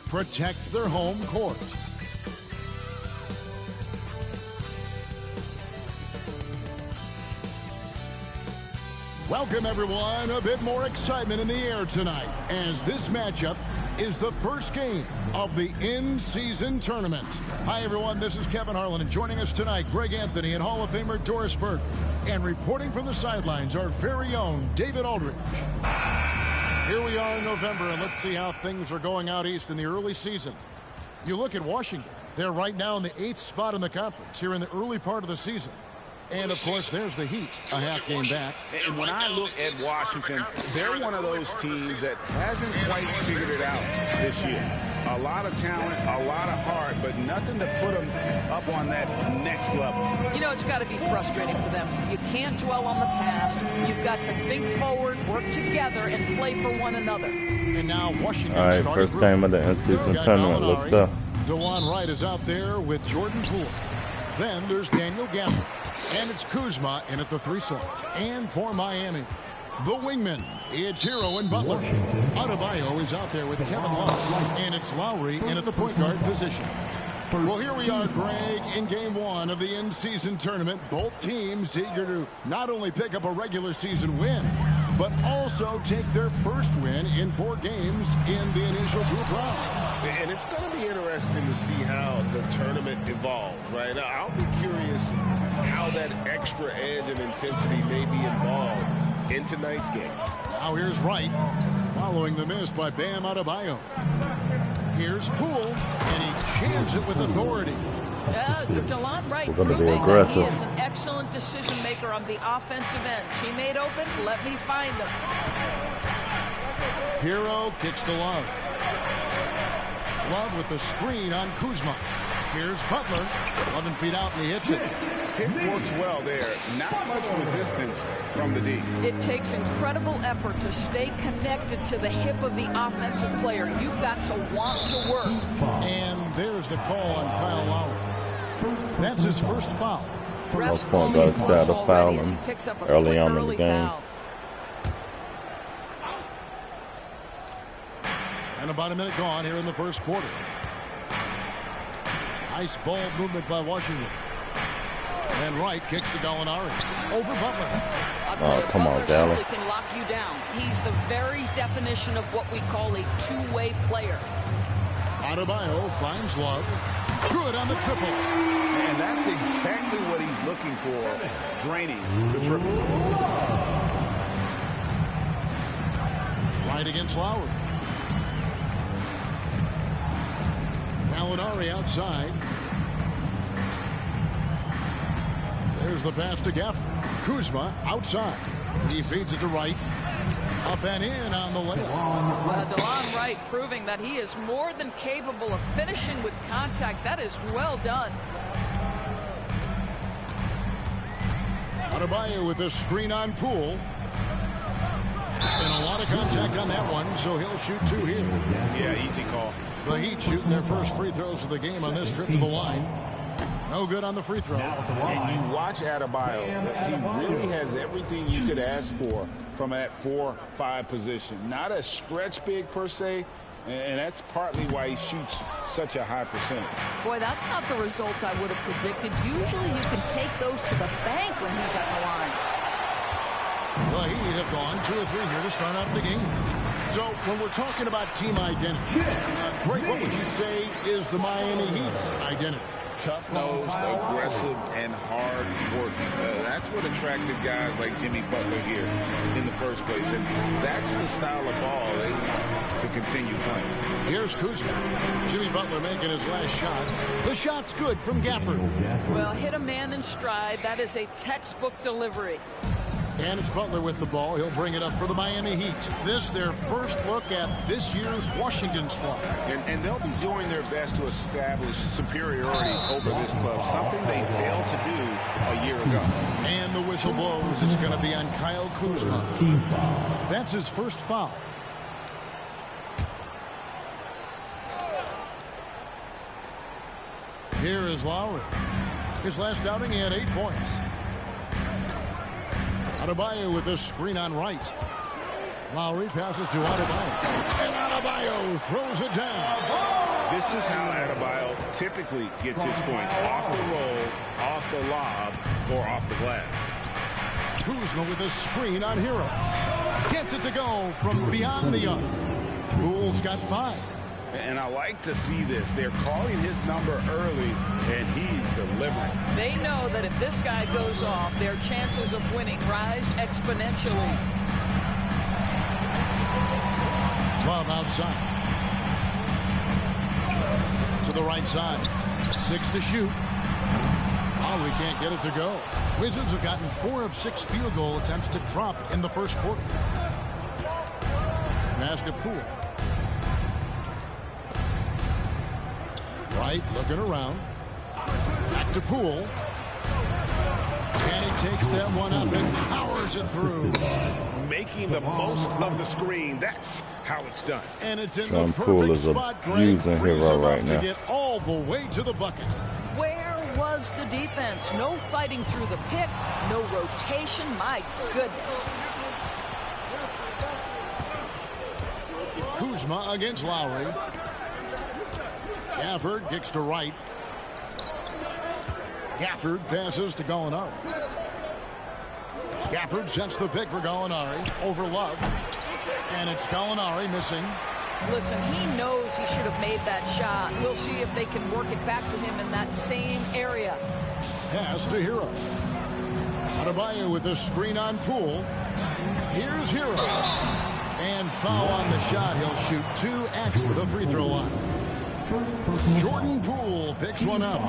protect their home court. Welcome, everyone. A bit more excitement in the air tonight as this matchup is the first game of the in-season tournament. Hi, everyone. This is Kevin Harlan, and joining us tonight, Greg Anthony and Hall of Famer Doris Burke. And reporting from the sidelines, our very own David Aldridge. Here we are in November, and let's see how things are going out east in the early season. You look at Washington. They're right now in the 8th spot in the conference here in the early part of the season. And, of course, there's the Heat, a half game back. And when I look at Washington, they're one of those teams that hasn't quite figured it out this year. A lot of talent, a lot of heart, but nothing to put them up on that next level. You know, it's got to be frustrating for them. You can't dwell on the past. You've got to think forward, work together, and play for one another. And now Washington. All right, first game of the in-season tournament. Let's go. DeJuan Wright is out there with Jordan Poole. Then there's Daniel Gafford. And it's Kuzma in at the 3 slot. And for Miami, the wingman, it's Hero and Butler. Adebayo is out there with Kevin Love. And it's Lowry in at the point guard position. Well, here we are, Greg, in game 1 of the in-season tournament. Both teams eager to not only pick up a regular season win, but also take their first win in 4 games in the initial group round. And it's going to be interesting to see how the tournament evolves, right? I'll be curious how that extra edge and intensity may be involved in tonight's game. Now here's Wright, following the miss by Bam Adebayo. Here's Poole, and he jams it with authority. DeJuan Wright We're going to be proving that aggressive. he is an excellent decision maker on the offensive end. He made open, let me find him. Hero kicks to Love. Love with the screen on Kuzma. Here's Butler, 11 feet out, and he hits it. It works well there. Not much resistance from the D. It takes incredible effort to stay connected to the hip of the offensive player. You've got to want to work. And there's the call on Kyle Lowry. That's his first foul. Refs point calling guards a got a plus foul already as he him picks up a early quick on in the early game. foul. And about a minute gone here in the first quarter. Nice ball movement by Washington. And Wright kicks to Gallinari. Over Butler. Oh, come on, Butler Gallo. certainly can lock you down. He's the very definition of what we call a two-way player. Adebayo finds Love. Good on the triple. And that's exactly what he's looking for, draining the triple. Right against Lowry. Gallinari outside. There's the pass to Gafford. Kuzma outside. He feeds it to Wright. Up and in on the layup. DeJuan Wright proving that he is more than capable of finishing with contact. That is well done. Adebayo with a screen on Poole. And a lot of contact on that one, so he'll shoot 2 here. Yeah, easy call. The Heat shooting their first free throws of the game on this trip to the line. No good on the free throw. And you watch Adebayo. He really has everything you could ask for from that 4-5 position. Not a stretch big per se, and that's partly why he shoots such a high percentage. Boy, that's not the result I would have predicted. Usually you can take those to the bank when he's at the line. The Heat have gone 2 or 3 here to start out the game. So when we're talking about team identity, Greg, what would you say is the Miami Heat's identity? Tough-nosed, aggressive, and hard-working. That's what attracted guys like Jimmy Butler here in the first place. And that's the style of ball they want to continue playing. Here's Kuzma. Jimmy Butler making his last shot. The shot's good from Gafford. Well, hit a man in stride. That is a textbook delivery. And it's Butler with the ball. He'll bring it up for the Miami Heat. This their first look at this year's Washington squad. And they'll be doing their best to establish superiority over this club, something they failed to do a year ago. And the whistle blows. It's going to be on Kyle Kuzma. That's his first foul. Here is Lowry. His last outing, he had 8 points. Adebayo with a screen on Wright. Lowry passes to Adebayo. And Adebayo throws it down. This is how Adebayo typically gets his points. Off the roll, off the lob, or off the glass. Kuzma with a screen on Hero. Gets it to go from beyond the arc. Poole's got 5. And I like to see this. They're calling his number early, and he's delivering. They know that if this guy goes off, their chances of winning rise exponentially. Love outside. To the right side. 6 to shoot. Oh, we can't get it to go. Wizards have gotten 4 of 6 field goal attempts to drop in the first quarter. Pass to Poole. Right, looking around. Back to Poole. And he takes that one up and powers it through. Making the most of the screen. That's how it's done. And it's in John the Poole perfect is spot. abusing Hero right now. To get all the way to the bucket. Where was the defense? No fighting through the pick, no rotation. My goodness. Kuzma against Lowry. Gafford kicks to right. Gafford passes to Gallinari. Gafford sets the pick for Gallinari over Love. And it's Gallinari missing. Listen, he knows he should have made that shot. We'll see if they can work it back to him in that same area. Pass to Hero. Adebayo with the screen on Poole. Here's Hero. And foul on the shot. He'll shoot 2 at the free throw line. Jordan Poole picks one up.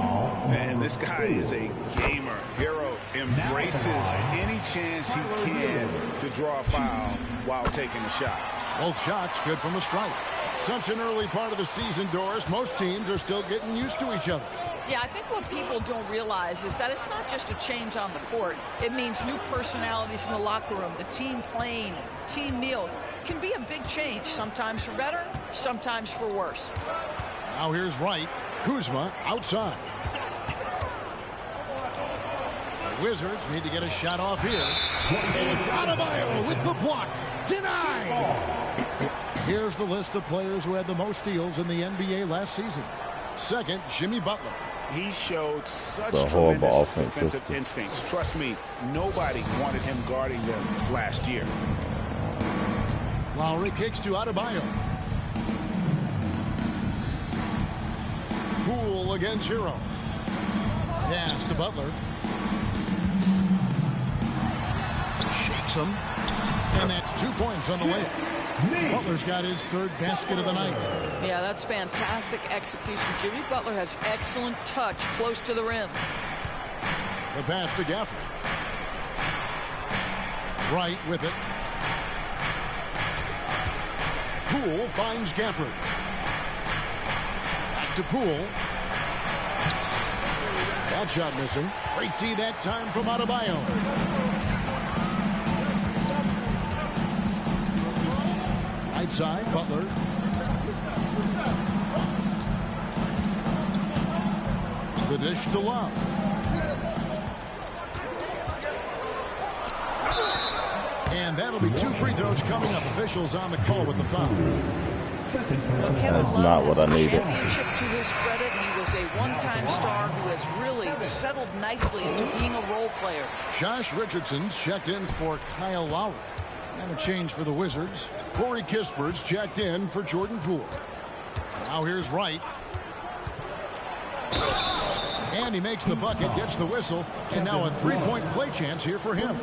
And this guy is a gamer. Hero embraces any chance he can to draw a foul while taking a shot. Both shots good from the strike. Such an early part of the season, Doris. Most teams are still getting used to each other. Yeah, I think what people don't realize is that it's not just a change on the court. It means new personalities in the locker room, the team playing, team meals. It can be a big change, sometimes for better, sometimes for worse. Now here's Wright. Kuzma outside. The Wizards need to get a shot off here. And Adebayo with the block. Denied. Here's the list of players who had the most steals in the NBA last season. Second, Jimmy Butler. He showed such The horrible tremendous defensive instincts. Trust me, nobody wanted him guarding them last year. Lowry kicks to Adebayo. Poole against Hero. Pass to Butler. Shakes him. And that's 2 points on the way. Butler's got his 3rd basket of the night. Yeah, that's fantastic execution. Jimmy Butler has excellent touch close to the rim. The pass to Gafford. Wright with it. Poole finds Gafford. Back to Poole. That shot missing. Great D that time from Adebayo. Right side, Butler. The dish to Love. And that'll be 2 free throws coming up. Officials on the call with the foul. That's not what I needed. Championship to his credit, he was a one-time star who has really settled nicely into being a role player. Josh Richardson's checked in for Kyle Lowry. And a change for the Wizards. Corey Kispert's checked in for Jordan Poole. Now here's Wright. And he makes the bucket, gets the whistle, and now a 3-point play chance here for him.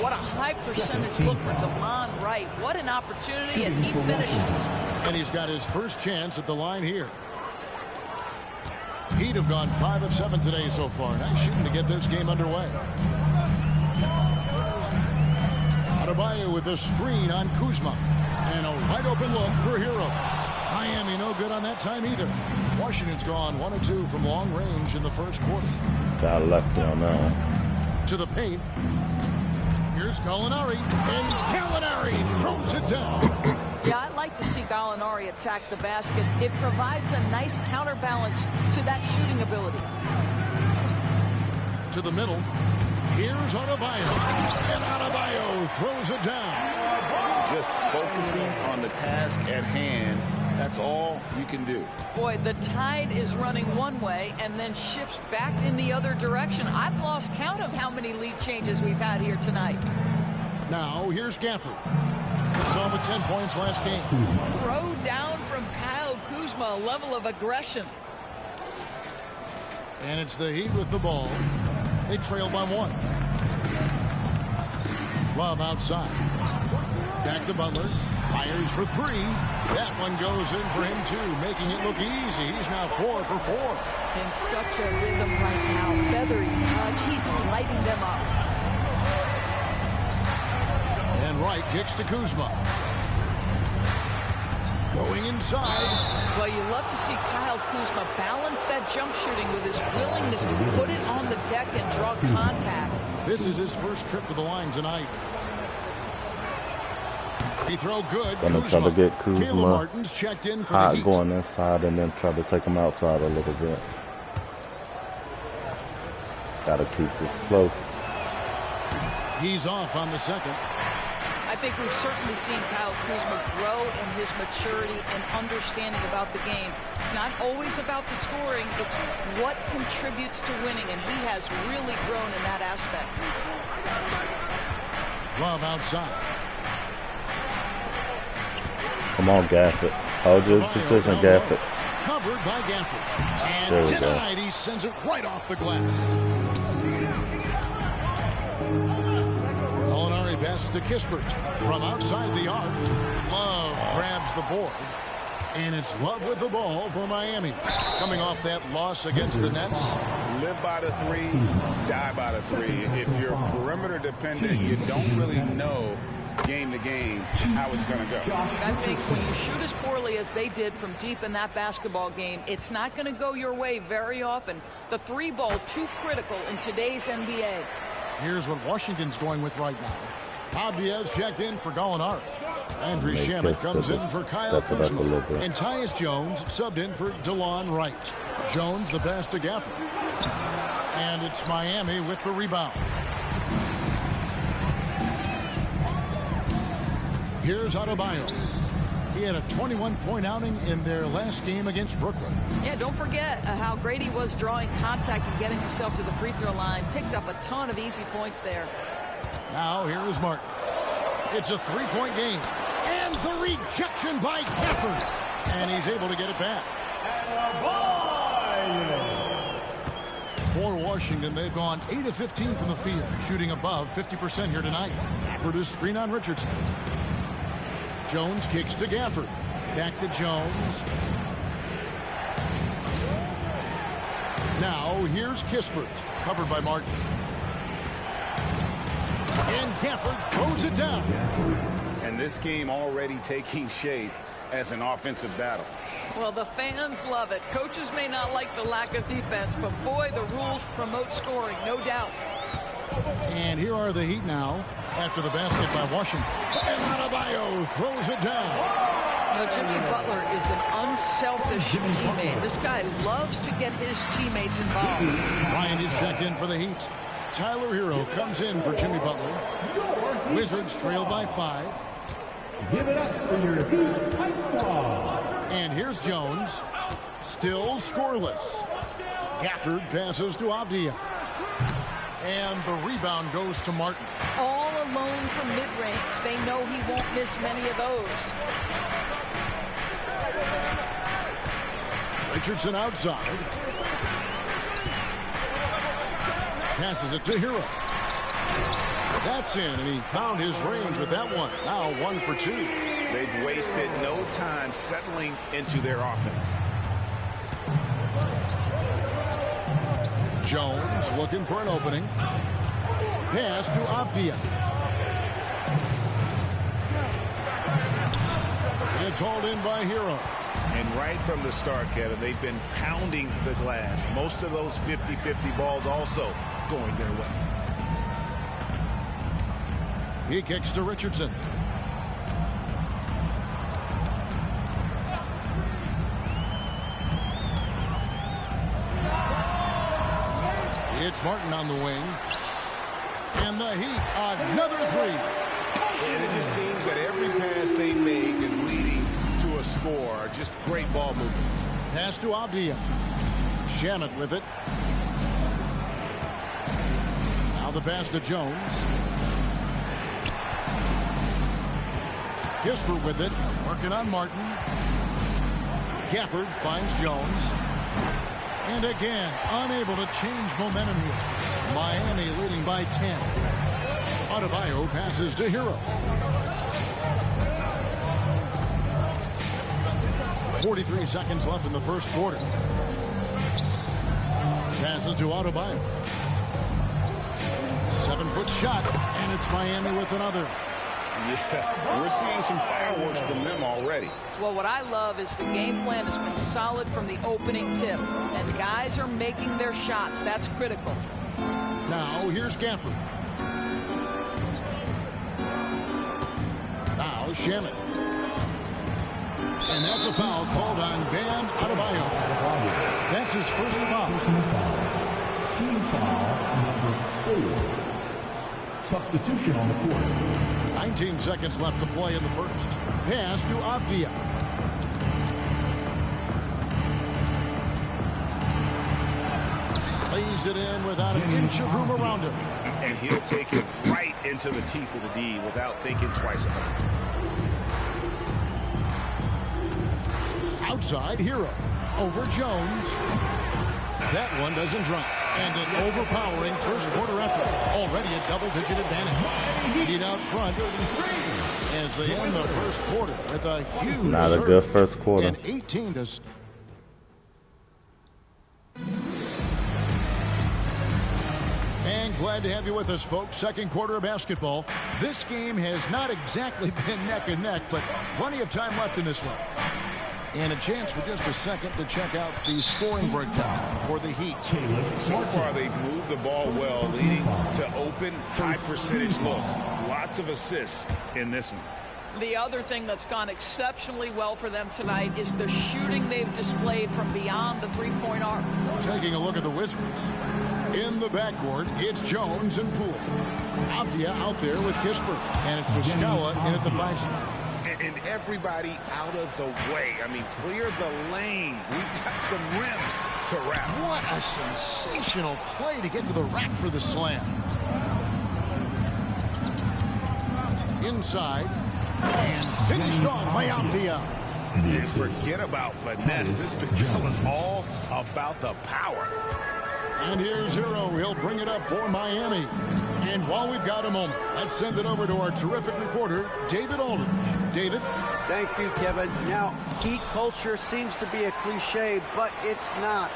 What a high percentage look for Delon Wright. What an opportunity, and he finishes. And he's got his first chance at the line here. Heat have gone 5 of 7 today so far. Nice shooting to get this game underway. Adebayo with a screen on Kuzma. And a wide open look for Hero. Miami no good on that time either. Washington's gone 1 of 2 from long range in the first quarter. Got lucky on that one. To the paint. Here's Gallinari. And Gallinari throws it down. Yeah, I'd like to see Gallinari attack the basket. It provides a nice counterbalance to that shooting ability. To the middle. Here's Adebayo. And Adebayo throws it down. Just focusing on the task at hand That's all you can do. Boy, the tide is running one way and then shifts back in the other direction. I've lost count of how many lead changes we've had here tonight. Now, here's Gafford. He saw him with 10 points last game. Throw down from Kyle Kuzma, a level of aggression. And it's the Heat with the ball. They trail by 1. Love outside. Back to Butler. Fires for 3. That one goes in for him, too, making it look easy. He's now 4 for 4. In such a rhythm right now. Feathery touch. He's lighting them up. And Wright kicks to Kuzma. Going inside. Well, you love to see Kyle Kuzma balance that jump shooting with his willingness to put it on the deck and draw contact. This is his first trip to the line tonight. He throw good. Gonna try to get Caleb Kuzma Martin's checked in for the hot Heat. going inside and then try to take him outside a little bit. Gotta keep this close. He's off on the second. I think we've certainly seen Kyle Kuzma grow in his maturity and understanding about the game. It's not always about the scoring. It's what contributes to winning, and he has really grown in that aspect. Love outside. Come on, Gafford. Hold your position, Gafford. Covered by Gafford. There And we go. denied. He sends it right off the glass. Molinari passes to Kispert from outside the arc. Love grabs the board. And it's Love with the ball for Miami. Coming off that loss against the Nets. Live by the 3, die by the 3. If you're perimeter dependent, you don't really know game to game how it's going to go. I think when you shoot as poorly as they did from deep in that basketball game, it's not going to go your way very often. The 3 ball too critical in today's NBA. Here's what Washington's going with right now. Bob Diaz checked in for Gallinari. Andrew Make Shamet this comes in for Kyle step it up a Kuzma. little bit. And Tyus Jones subbed in for DeLon Wright. Jones the pass to Gafford. And it's Miami with the rebound. Here's Adebayo. He had a 21-point outing in their last game against Brooklyn. Yeah, don't forget how great he was drawing contact and getting himself to the free throw line. Picked up a ton of easy points there. Now here is Martin. It's a 3-point game. And the rejection by Gafford. And he's able to get it back. For Washington, they've gone 8 of 15 from the field, shooting above 50% here tonight. Gafford is screen on Richardson. Jones kicks to Gafford. Back to Jones. Now here's Kispert, covered by Martin. And Gafford throws it down. And this game already taking shape as an offensive battle. Well, the fans love it. Coaches may not like the lack of defense, but boy, the rules promote scoring, no doubt. And here are the Heat now after the basket by Washington. And Adebayo throws it down. You know, Jimmy Butler is an unselfish teammate. This guy loves to get his teammates involved. Bryant is checked in for the Heat. Tyler Hero comes in for Jimmy Butler. Wizards trail by 5. Give it up for your Heat Fight Squad. And here's Jones. Still scoreless. Gafford passes to Avdia. And the rebound goes to Martin. All alone from mid-range. They know he won't miss many of those. Richardson outside. Passes it to Hero. That's in, and he found his range with that one. Now 1 for 2. They've wasted no time settling into their offense. Jones looking for an opening. Pass to Avdia. It's hauled in by Hero. And right from the start, Kevin, they've been pounding the glass. Most of those 50-50 balls also going their way. He kicks to Richardson. It's Martin on the wing. And the Heat, another 3. And it just seems that every pass they make is leading to a a score or just great ball movement. Pass to Avdia. Shamet with it. Now the pass to Jones. Kispert with it. Working on Martin. Gafford finds Jones. And again, unable to change momentum here. Miami leading by 10. Adebayo passes to Hero. 43 seconds left in the first quarter. Passes to Adebayo. 7-foot shot, and it's Miami with another. Yeah, we're seeing some fireworks from them already. Well, what I love is the game plan has been solid from the opening tip, and guys are making their shots. That's critical. Now, here's Gafford. Now, Shamet. And that's a foul called on Bam Adebayo. That's his first foul. Team foul number 4. Substitution on the court. 19 seconds left to play in the first. Pass to Avdia. Plays it in without an inch of room around him. And he'll take it right into the teeth of the D without thinking twice about it. Outside, Hero. Over Jones. That one doesn't drop. And an overpowering first quarter effort. Already a double-digit advantage. Heat out front as they end the first quarter with a huge Not a good first quarter. And 18 to... And glad to have you with us, folks. Second quarter of basketball. This game has not exactly been neck and neck, but plenty of time left in this one. And a chance for just a second to check out the scoring breakdown for the Heat. So far, they've moved the ball well, leading to open, high-percentage looks. Lots of assists in this one. The other thing that's gone exceptionally well for them tonight is the shooting they've displayed from beyond the three-point arc. Taking a look at the Wizards. In the backcourt, it's Jones and Poole. Avdia out there with Kispert. And it's Muscala in at the 5 spot. And everybody out of the way. I mean, clear the lane. We've got some rims to wrap. What a sensational play to get to the rack for the slam. Inside. And finished off by Avdia. And forget about finesse. This becomes all about the power. And here's Hero. He'll bring it up for Miami. And while we've got a moment, let's send it over to our terrific reporter, David Aldridge. David? Thank you, Kevin. Now, Heat culture seems to be a cliche, but it's not.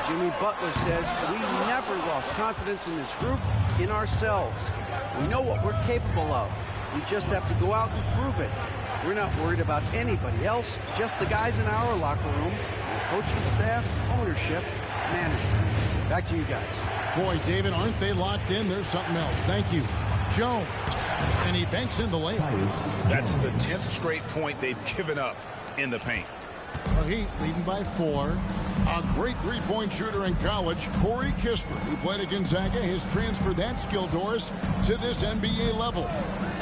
Jimmy Butler says we never lost confidence in this group, in ourselves. We know what we're capable of. We just have to go out and prove it. We're not worried about anybody else, just the guys in our locker room, and coaching staff, ownership, management. Back to you guys. Boy, David, aren't they locked in? There's something else. Thank you. Jones. And he banks in the layup. That's the 10th straight point they've given up in the paint. The Heat leading by 4. A great three-point shooter in college, Corey Kispert, who played at Gonzaga, has transferred that skill, Doris, to this NBA level.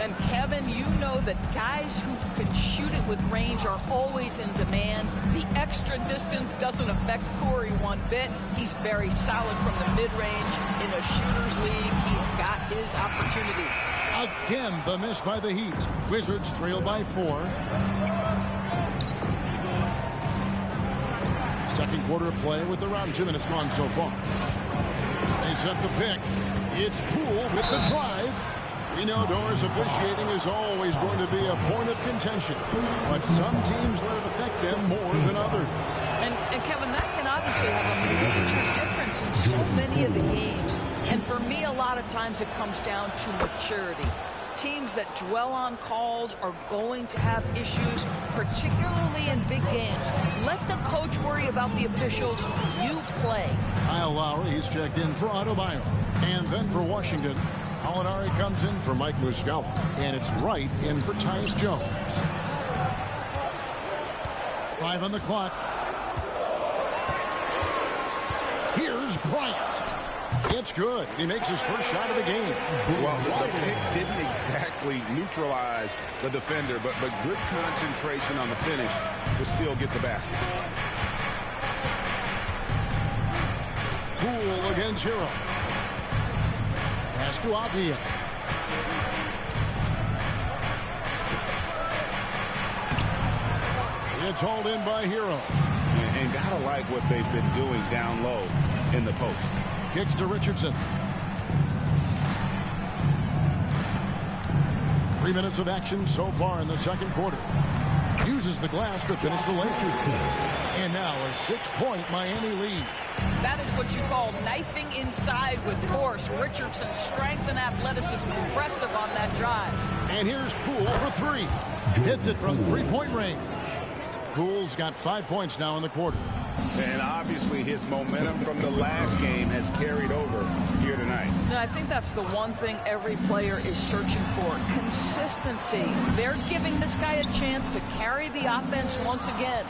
And Kevin, you know that guys who can shoot it with range are always in demand. The extra distance doesn't affect Corey one bit. He's very solid from the mid-range. In a shooter's league, he's got his opportunities. Again, the miss by the Heat. Wizards trail by 4. Second quarter of play with around 2 minutes gone so far. They set the pick. It's Poole with the drive. We know Doris officiating is always going to be a point of contention, but some teams let it affect them more than others. And Kevin, that can obviously have a major difference in so many of the games. And for me, a lot of times it comes down to maturity. Teams that dwell on calls are going to have issues, particularly in big games. Let the coach worry about the officials. You play. Kyle Lowry, he's checked in for Adebayo. And then for Washington, Alinari comes in for Mike Muscala. And it's Wright in for Tyus Jones. 5 on the clock. Here's Bryant. It's good. He makes his first shot of the game. Well, the pick didn't exactly neutralize the defender, but good concentration on the finish to still get the basket. Poole against Hero. Pass to Avdia. It's hauled in by Hero. And gotta like what they've been doing down low in the post. Kicks to Richardson. 3 minutes of action so far in the second quarter. Uses the glass to finish the lane. And now a 6-point Miami lead. That is what you call knifing inside with force. Richardson's strength and athleticism impressive on that drive. And here's Poole for three. Hits it from three-point range. Poole's got 5 points now in the quarter. And obviously his momentum from the last game has carried over here tonight. I think that's the one thing every player is searching for. Consistency. They're giving this guy a chance to carry the offense once again.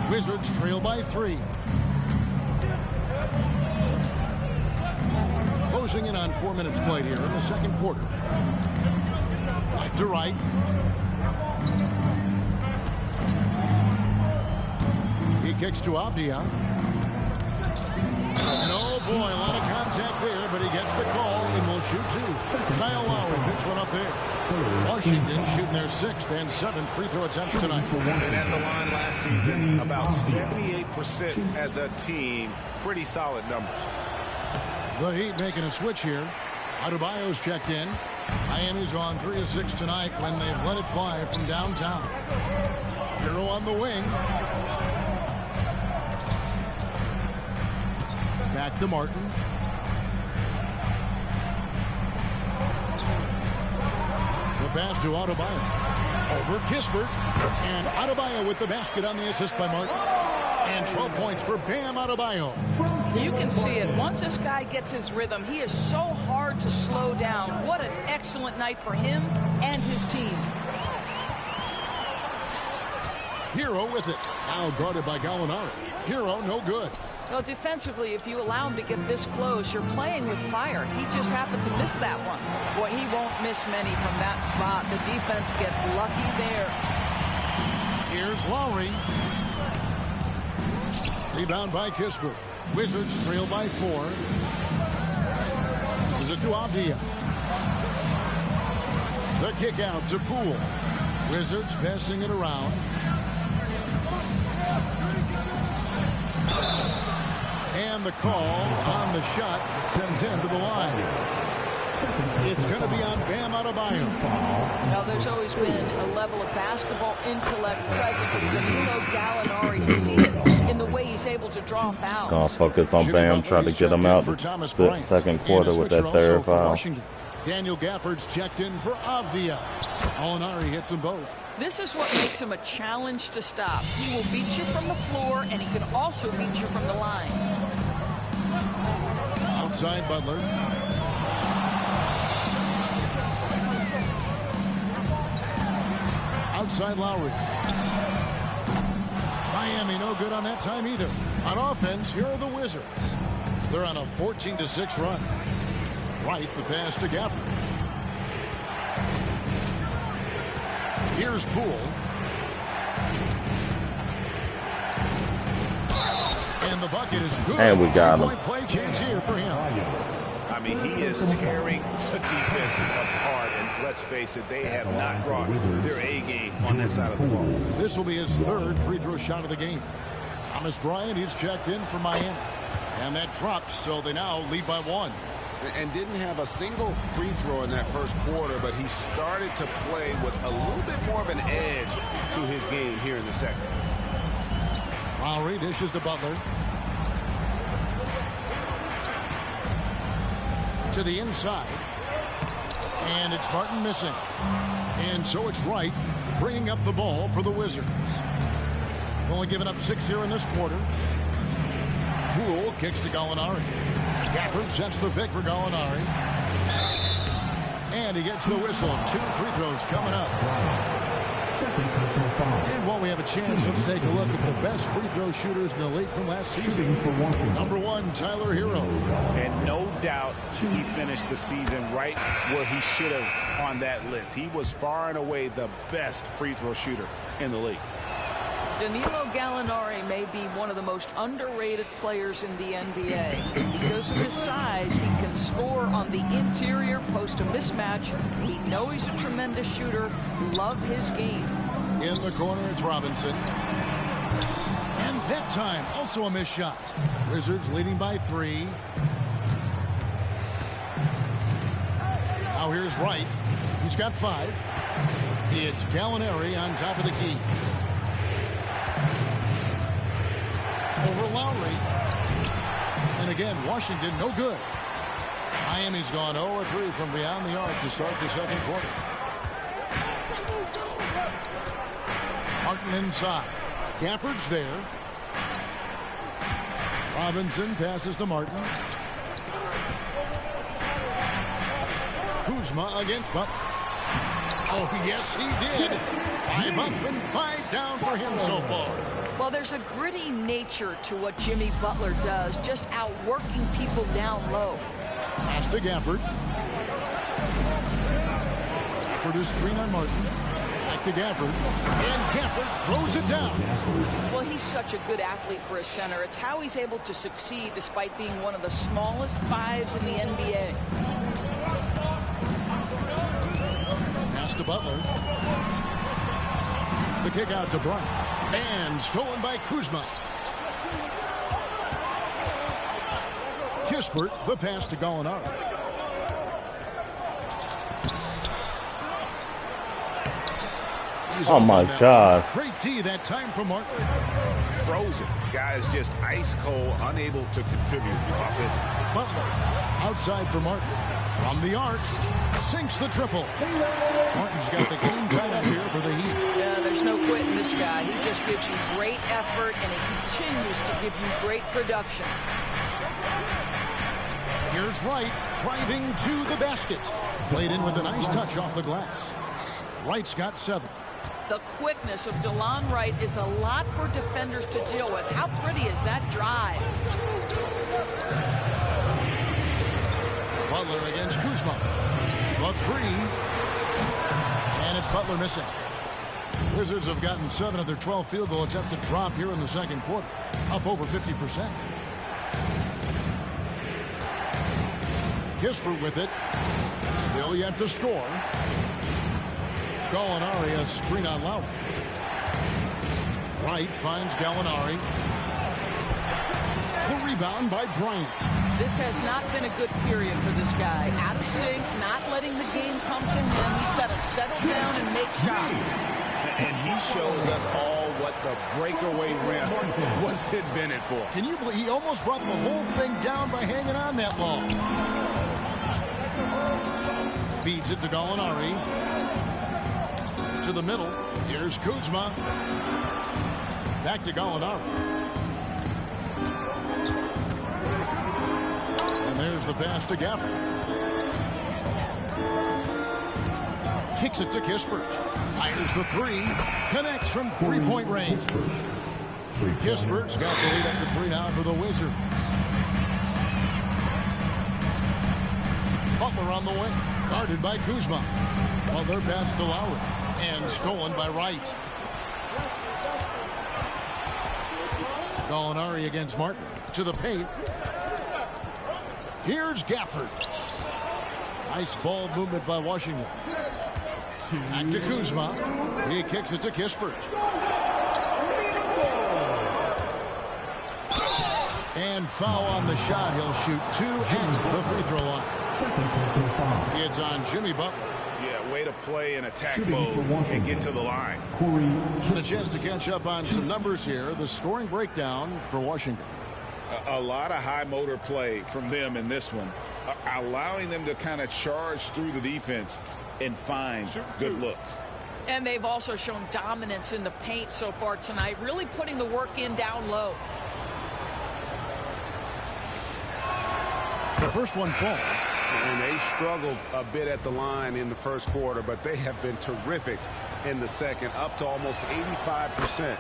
Wizards trail by 3. Closing in on 4 minutes played here in the second quarter. Back to Wright. He kicks to Avdia. And oh boy, a lot of contact there, but he gets the call and will shoot 2. Kyle Lowry picks one up there. Washington shooting their 6th and 7th free throw attempts tonight. And at the line last season, about 78% as a team. Pretty solid numbers. The Heat making a switch here. Adebayo's checked in. Miami's gone 3 of 6 tonight when they've let it fly from downtown. Hero on the wing. Back to Martin. The pass to Adebayo. Over Kispert. And Adebayo with the basket on the assist by Martin. And 12 points for Bam Adebayo. You can see it. Once this guy gets his rhythm, he is so hard to slow down. What an excellent night for him and his team. Hero with it. Now guarded by Gallinari. Hero no good. Well, defensively, if you allow him to get this close, you're playing with fire. He just happened to miss that one. Boy, he won't miss many from that spot. The defense gets lucky there. Here's Lowry. Rebound by Kispert. Wizards trail by 4. This is a to Avdia. The kick out to Poole. Wizards passing it around. And the call on the shot that sends him to the line. It's going to be on Bam Adebayo. Now, there's always been a level of basketball intellect present with Danilo Gallinari. See it in the way he's able to draw fouls. Gonna focus on Bam, trying to get him out the second quarter with that third foul. Daniel Gafford's checked in for Avdia. Gallinari hits them both. This is what makes him a challenge to stop. He will beat you from the floor, and he can also beat you from the line. Outside Butler. Outside Lowry. Miami no good on that time either. On offense, here are the Wizards. They're on a 14-6 run. Right, the pass to Gafford. Here's Poole. And the bucket is good. And we got him. Play chance here for him. I mean, he is tearing the defense apart. And let's face it, they have not brought their A game on that side of the ball. This will be his 3rd free throw shot of the game. Thomas Bryant, he's checked in for Miami. And that drops, so they now lead by 1. And didn't have a single free throw in that first quarter, but he started to play with a little bit more of an edge to his game here in the second. Lowry dishes to Butler. To the inside. And it's Martin missing. And so it's Wright bringing up the ball for the Wizards. Only giving up 6 here in this quarter. Poole kicks to Gallinari. Gafford sets the pick for Gallinari. And he gets the whistle. 2 free throws coming up. Second personal foul. And while we have a chance, let's take a look at the best free throw shooters in the league from last season. Shooting for Washington. Number 1, Tyler Hero. And no doubt he finished the season right where he should have on that list. He was far and away the best free throw shooter in the league. Danilo Gallinari may be one of the most underrated players in the NBA. Because of his size, he can score on the interior, post a mismatch. We know he's a tremendous shooter. Love his game. In the corner, it's Robinson. And that time, also a missed shot. Wizards leading by 3. Now here's Wright. He's got 5. It's Gallinari on top of the key. Over Lowry. And again, Washington no good. Miami's gone 0-3 from beyond the arc to start the second quarter. Martin inside. Gafford's there. Robinson passes to Martin. Kuzma against Butler. Oh, yes, he did. 5 up and 5 down for him so far. Well, there's a gritty nature to what Jimmy Butler does, just outworking people down low. Pass to Gafford. Gafford is screen on Martin. Back to Gafford. And Gafford throws it down. Well, he's such a good athlete for a center. It's how he's able to succeed despite being one of the smallest 5s in the NBA. Pass to Butler. The kick out to Bryant. And stolen by Kuzma. Kispert, the pass to Gallinari. Oh my God. Great D that time for Martin. Frozen. Guys just ice cold, unable to contribute offensively. Butler outside for Martin. From the arc, sinks the triple. Martin's got the game tied up here for the Heat. Yeah, there's no quitting this guy. He just gives you great effort, and he continues to give you great production. Here's Wright driving to the basket. Played in with a nice touch off the glass. Wright's got 7. The quickness of DeLon Wright is a lot for defenders to deal with. How pretty is that drive? Butler against Kuzma. The 3. And it's Butler missing. Wizards have gotten 7 of their 12 field goal attempts to drop here in the second quarter. Up over 50%. Kispert with it. Still yet to score. Gallinari a screen on Lowry. Wright finds Gallinari. The rebound by Bryant. This has not been a good period for this guy. Out of sync, not letting the game come to him. He's got to settle down and make shots. And he shows us all what the breakaway rim was invented for. Can you believe he almost brought the whole thing down by hanging on that long? Feeds it to Gallinari. To the middle. Here's Kuzma. Back to Gallinari. And there's the pass to Gafford. Kicks it to Kispert. Fires the 3. Connects from 3-point range. Kispert's got the lead up to 3 now for the Wizards. Butler on the wing. Guarded by Kuzma. Butler pass to Lowry. And stolen by Wright. Gallinari against Martin. To the paint. Here's Gafford. Nice ball movement by Washington. Back to Kuzma. He kicks it to Kispert. And foul on the shot. He'll shoot 2 at the free throw line. Second personal foul. It's on Jimmy Butler. Yeah, way to play in attack mode and get to the line. And a chance to catch up on some numbers here. The scoring breakdown for Washington. A lot of high motor play from them in this one, allowing them to kind of charge through the defense and find good looks. And they've also shown dominance in the paint so far tonight, really putting the work in down low. The first one falls. And they struggled a bit at the line in the first quarter, but they have been terrific in the second, up to almost 85%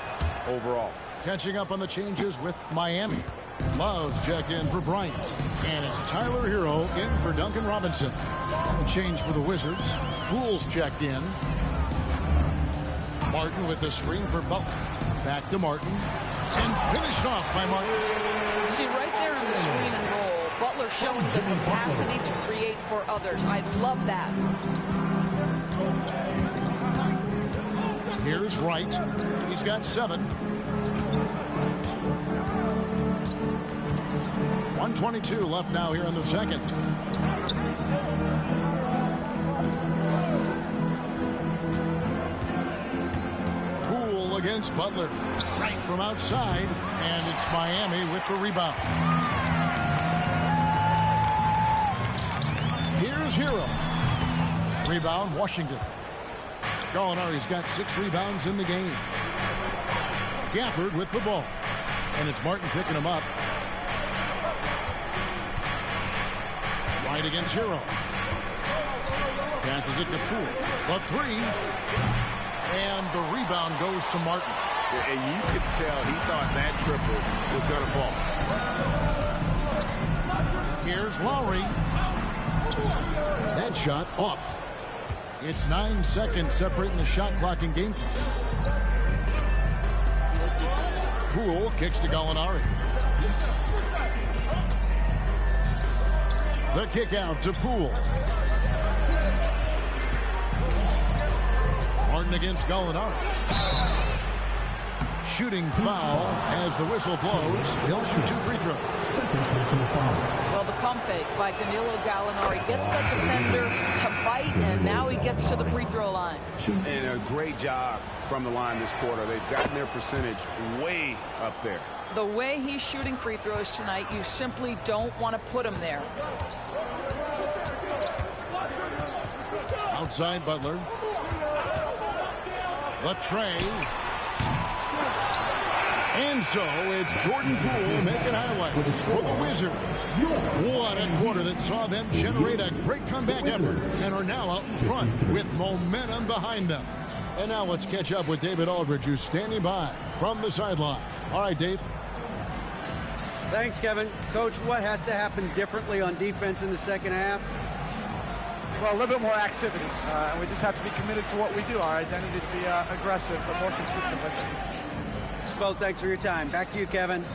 overall. Catching up on the changes with Miami. Love's check in for Bryant. And it's Tyler Hero in for Duncan Robinson. And a change for the Wizards. Poole's checked in. Martin with the screen for Butler. Back to Martin. And finished off by Martin. See, right there in the screen and roll, Butler showing the capacity to create for others. I love that. Here's Wright. He's got 7. 1:22 left now here in the second. Poole against Butler. Right from outside, and it's Miami with the rebound. Here's Hero. Rebound, Washington. Gallinari's got 6 rebounds in the game. Gafford with the ball. And it's Martin picking him up. Right against Hero. Passes it to Poole. The 3. And the rebound goes to Martin. And you could tell he thought that triple was going to fall. Here's Lowry. That shot off. It's 9 seconds separating the shot clock and game clock. Poole kicks to Gallinari. The kick out to Poole. Martin against Gallinari. Shooting foul as the whistle blows. He'll shoot 2 free throws. Well, the pump fake by Danilo Gallinari gets the defender to bite, and now he gets to the free throw line. And a great job from the line this quarter. They've gotten their percentage way up there. The way he's shooting free throws tonight, you simply don't want to put him there. Outside Butler. The tray. And so it's Jordan Poole making highlights for the Wizards. What a quarter that saw them generate a great comeback effort and are now out in front with momentum behind them. And now let's catch up with David Aldridge, who's standing by from the sideline. All right, Dave. Thanks, Kevin. Coach, what has to happen differently on defense in the second half? Well, a little bit more activity. We just have to be committed to what we do. Our identity to be aggressive, but more consistent with it. Both, thanks for your time. Back to you, Kevin.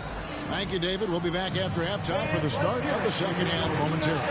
Thank you, David. We'll be back after halftime for the start of the second half momentarily.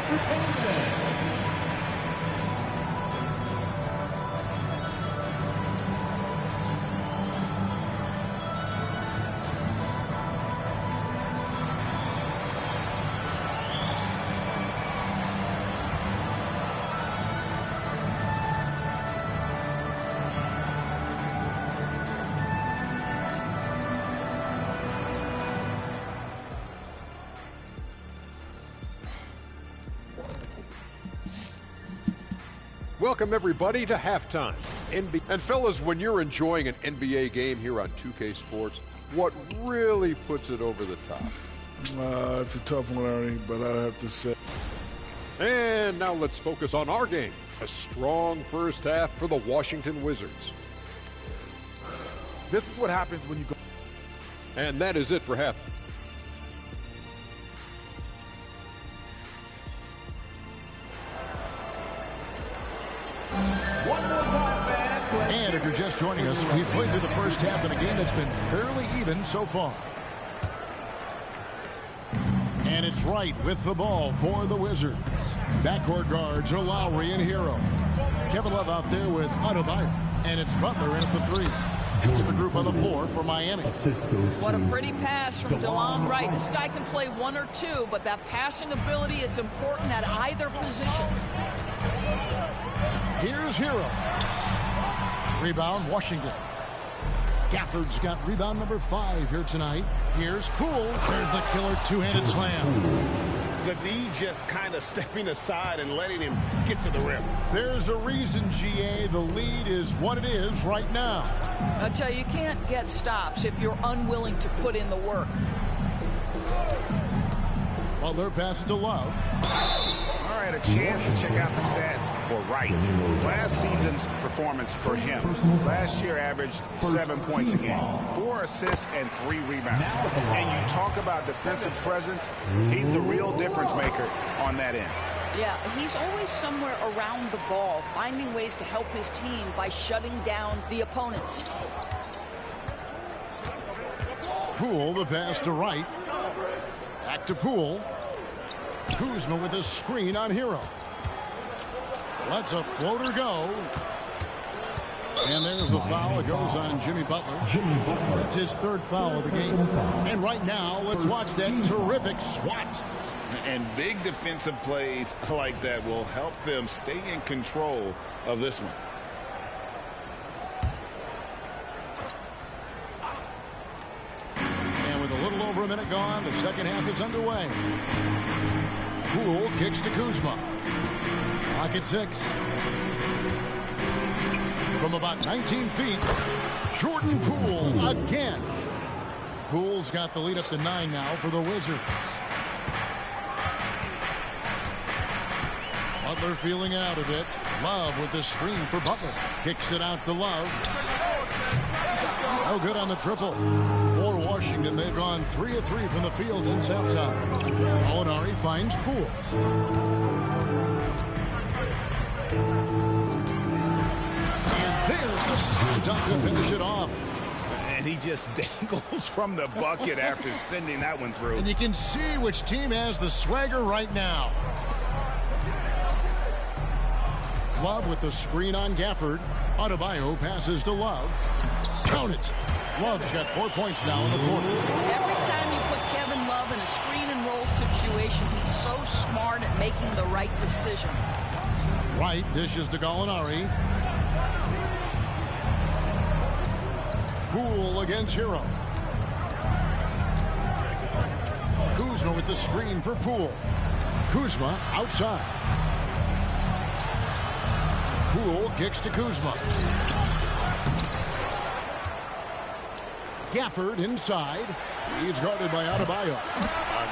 Welcome, everybody, to halftime. And fellas, when you're enjoying an NBA game here on 2K Sports, what really puts it over the top? It's a tough one, Ernie, but I have to say. And now let's focus on our game. A strong first half for the Washington Wizards. This is what happens when you go. And that is it for half. And if you're just joining us, we've played through the first half in a game that's been fairly even so far. And it's Wright with the ball for the Wizards. Backcourt guards are Lowry and Hero. Kevin Love out there with Adebayo. And it's Butler in at the 3. It's the group on the floor for Miami. What a pretty pass from DeLon Wright. This guy can play 1 or 2, but that passing ability is important at either position. Here's Hero. Rebound, Washington. Gafford's got rebound number 5 here tonight. Here's Poole. There's the killer two-handed slam. The D just kind of stepping aside and letting him get to the rim. There's a reason, GA, the lead is what it is right now. I tell you, you can't get stops if you're unwilling to put in the work. Butler passes to Love. All right, a chance to check out the stats for Wright. Last season's performance for him. Last year averaged 7 points a game, 4 assists, and 3 rebounds. And you talk about defensive presence, he's the real difference maker on that end. Yeah, he's always somewhere around the ball, finding ways to help his team by shutting down the opponents. Poole, the pass to Wright. Back to Poole. Kuzma with a screen on Hero. Lets a floater go. And there's a foul. It goes on Jimmy Butler. That's his 3rd foul of the game. And right now, let's watch that terrific swat. And big defensive plays like that will help them stay in control of this one. And with a little over a minute gone, the second half is underway. Poole kicks to Kuzma. Clock at 6. From about 19 feet, Jordan Poole again. Poole's got the lead up to 9 now for the Wizards. Butler feeling out a bit. Love with the screen for Butler. Kicks it out to Love. No good on the triple. For Washington, they've gone 3 of 3 from the field since halftime. Gallinari finds Poole. And there's the slam dunk to finish it off. And he just dangles from the bucket after sending that one through. And you can see which team has the swagger right now. Love with the screen on Gafford. Adebayo passes to Love. Count it. Love's got 4 points now in the quarter. Every time you put Kevin Love in a screen and roll situation, he's so smart at making the right decision. Wright dishes to Gallinari. Poole against Hero. Kuzma with the screen for Poole. Kuzma outside. Poole kicks to Kuzma. Gafford inside. He's guarded by Adebayo.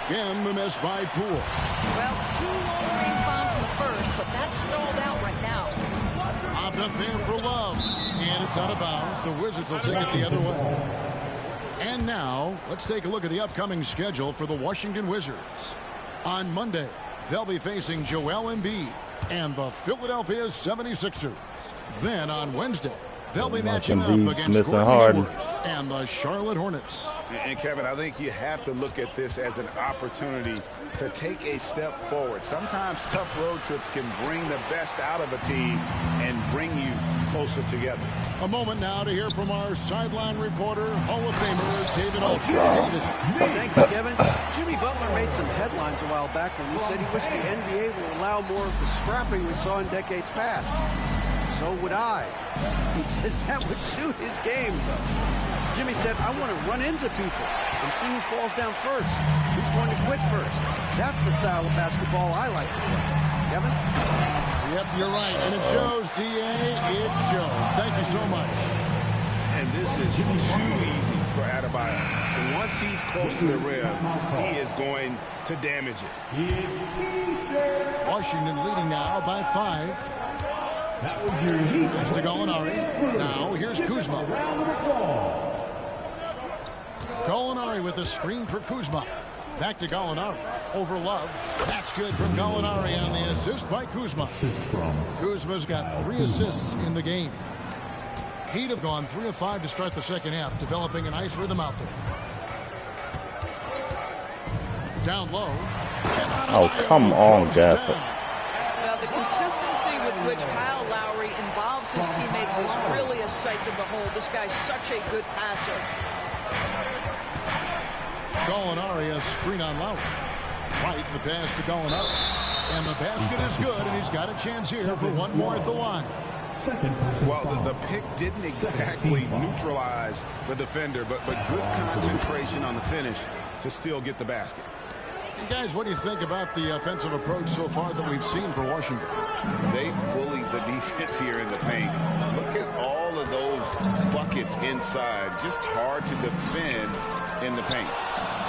Again, the miss by Poole. Well, 2 long-range bombs in the first, but that's stalled out right now. Popped up there for Love. And it's out of bounds. The Wizards will take it the other way. And now, let's take a look at the upcoming schedule for the Washington Wizards. On Monday, they'll be facing Joel Embiid and the Philadelphia 76ers. Then on Wednesday, they'll be matching up against Gordon Hayward and the Charlotte Hornets. And Kevin, I think you have to look at this as an opportunity to take a step forward. Sometimes tough road trips can bring the best out of a team and bring you closer together. A moment now to hear from our sideline reporter, Hall of Famer David Olson. Thank you, Kevin. Jimmy Butler made some headlines a while back when he said he wished the NBA would allow more of the scrapping we saw in decades past. So would I. He says that would suit his game, though. Jimmy said, I want to run into people and see who falls down first, who's going to quit first. That's the style of basketball I like to play. Kevin? Yep, you're right. And it shows, D.A. It shows. Thank you so much. And this is too easy for Adebayo. And once he's close to the rim, he is going to damage it. Washington leading now by 5. There's to Gallinari. Now here's Kuzma. Gallinari with a screen for Kuzma. Back to Gallinari. Over Love. That's good from Gallinari on the assist by Kuzma. Kuzma's got 3 assists in the game. He'd have gone 3 of 5 to start the second half, developing a nice rhythm out there. Down low. Oh, come on, Gafford. Well, the consistency with which Kyle Lowry involves his teammates is really a sight to behold. This guy's such a good passer. Gallinari, a screen on Lowry. Right, the pass to Gallinari. And the basket is good, and he's got a chance here for one more at the line. Well, the pick didn't exactly neutralize the defender, but good concentration on the finish to still get the basket. And guys, what do you think about the offensive approach so far that we've seen for Washington? They bullied the defense here in the paint. Look at all of those buckets inside. Just hard to defend in the paint.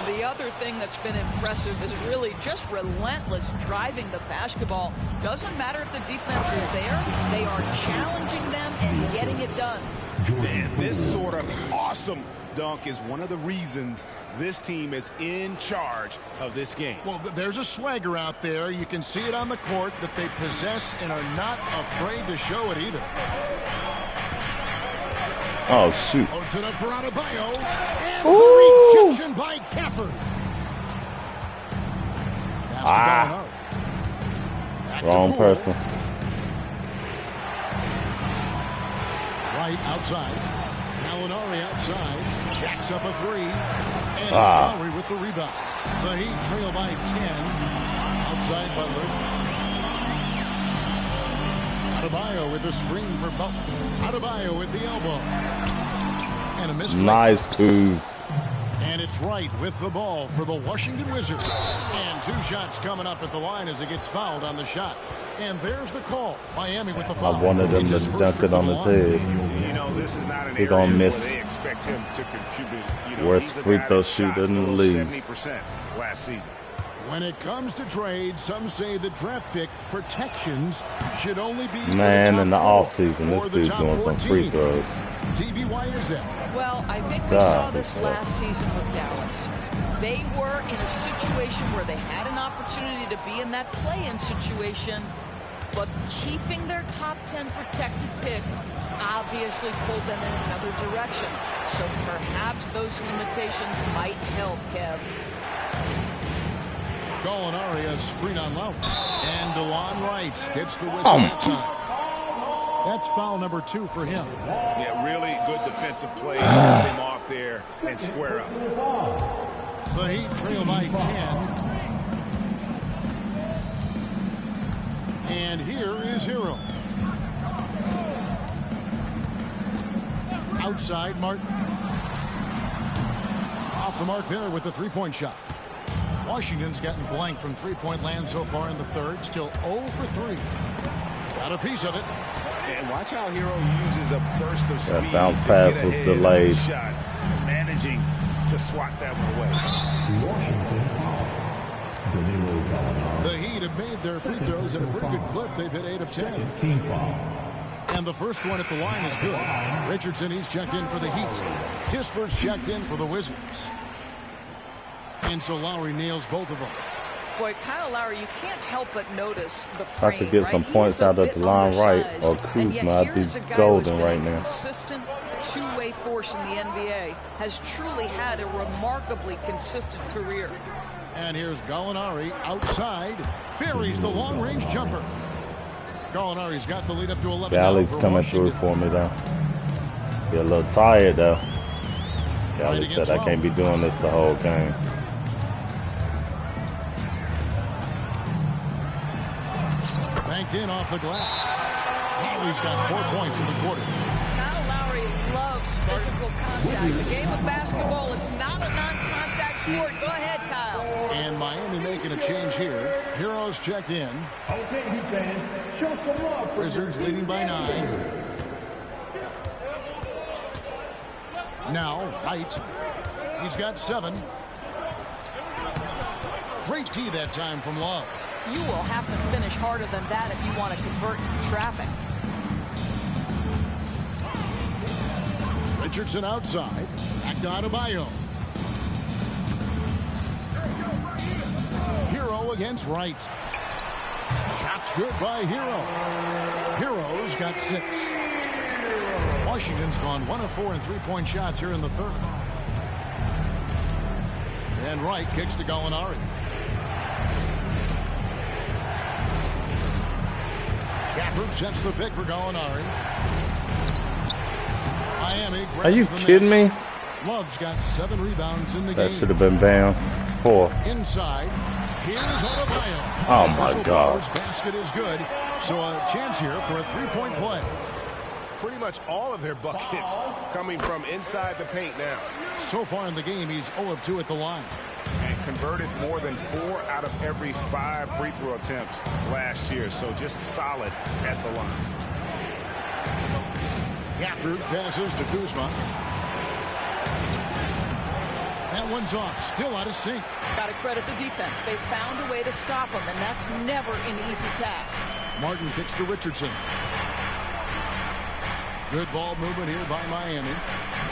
The other thing that's been impressive is really just relentless driving the basketball. Doesn't matter if the defense is there, they are challenging them and getting it done. And this sort of awesome dunk is one of the reasons this team is in charge of this game. Well, there's a swagger out there. You can see it on the court that they possess and are not afraid to show it either. Oh, shoot. Open up for Adebayo. And the rejection by Gafford. Wrong person. Right outside. Gallinari outside. Jacks up a three. And it's Lowry with the rebound. The Heat trail by 10. Outside Butler. Adebayo with the screen for Butler. Adebayo with the elbow. And a miss. Nice ooze. And it's Wright with the ball for the Washington Wizards. And 2 shots coming up at the line as he gets fouled on the shot. And there's the call. Miami with the foul. I wanted him to dunk it on his head. You know, this is not an He gonna miss. where they expect him to contribute. You know, Worst he's a free guy throw that shot shooter in the league. 70% last season. When it comes to trade, some say the draft pick protections should only be Man, in the offseason, offseason, this dude's doing some free throws. TV, why is that? Well, I think we saw this last season with Dallas. They were in a situation where they had an opportunity to be in that play-in situation, but keeping their top 10 protected pick obviously pulled them in another direction. So perhaps those limitations might help, Kev. Gallinari a screen on Lowry. And DeLon Wright gets the whistle that time. That's foul number 2 for him. Yeah, really good defensive play. Get him off there and square up. The Heat trail by 10. And here is Hero. Outside, Martin. Off the mark there with the three-point shot. Washington's gotten blank from three-point land so far in the third. Still 0 for 3. Got a piece of it. And watch how Hero uses a burst of speed. That bounce pass was delayed. Shot, managing to swat that one away. The Heat have made their free throws at a pretty good clip. They've hit 8 of 10. And the first one at the line is good. Richardson, he's checked in for the Heat. Kisper's checked in for the Wizards. And so Lowry nails both of them. Boy, Kyle Lowry, you can't help but notice the If I frame, could get some points out of DeLon Wright or Kuzma, I'd be golden right now. Consistent two-way force in the NBA, has truly had a remarkably consistent career. And here's Gallinari outside. Buries the long-range jumper. Gallinari's got the lead up to 11. Galley's coming through for me, though. Get a little tired, though. Galley said I can't be doing this the whole game. Banked in off the glass. Lowry's got 4 points in the quarter. Kyle Lowry loves physical contact. The game of basketball is not a non-contact sport. Go ahead, Kyle. And Miami making a change here. Heroes checked in. Okay, Heat fans, show some love. Wizards leading by 9. Now, Height. He's got 7. Great D that time from Love. You will have to finish harder than that if you want to convert traffic. Richardson outside. Back to Adebayo. Hero against Wright. Shots good by Hero. Hero's got 6. Washington's gone 1 of 4 in three-point shots here in the third. And Wright kicks to Gallinari. Gafford sets the pick for Gallinari. Miami. Are you kidding me? Love's got 7 rebounds in the game. That should have been banned. 4. Inside. Here's Adebayo. Oh my God. Basket is good. So a chance here for a three-point play. Pretty much all of their buckets coming from inside the paint now. So far in the game, he's 0 of 2 at the line. And converted more than 4 out of every 5 free throw attempts last year. So just solid at the line. Gafford passes to Kuzma. That one's off. Still out of sync. Got to credit the defense. They found a way to stop him, and that's never an easy task. Martin kicks to Richardson. Good ball movement here by Miami.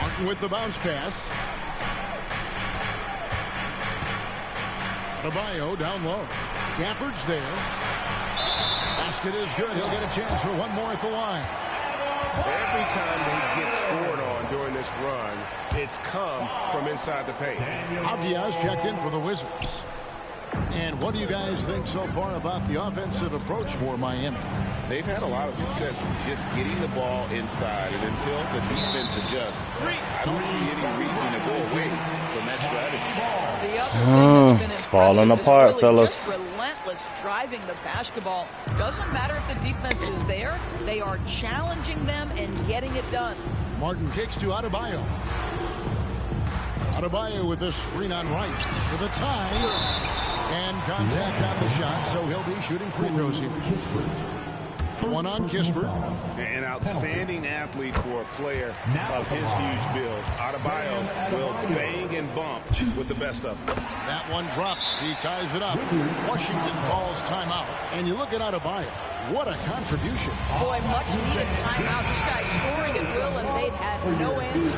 Martin with the bounce pass. Adebayo down low. Gafford's there. Basket is good. He'll get a chance for one more at the line. Every time they get scored on during this run, it's come from inside the paint. Diaz checked in for the Wizards. And what do you guys think so far about the offensive approach for Miami? They've had a lot of success just getting the ball inside, and until the defense adjusts, I don't see any reason to go away from that strategy. The other thing that's been impressive falling apart, is really fellas. just relentless driving the basketball. Doesn't matter if the defense is there, they are challenging them and getting it done. Martin kicks to Adebayo. Adebayo with the screen on right for the tie. And contact on the shot, so he'll be shooting free throws here. One on Kispert. An outstanding athlete for a player of his huge build. Adebayo will bang and bump with the best of them. That one drops. He ties it up. Washington calls timeout. And you look at Adebayo. What a contribution. Boy, much needed timeout. This guy's scoring at will, and they've had no answer.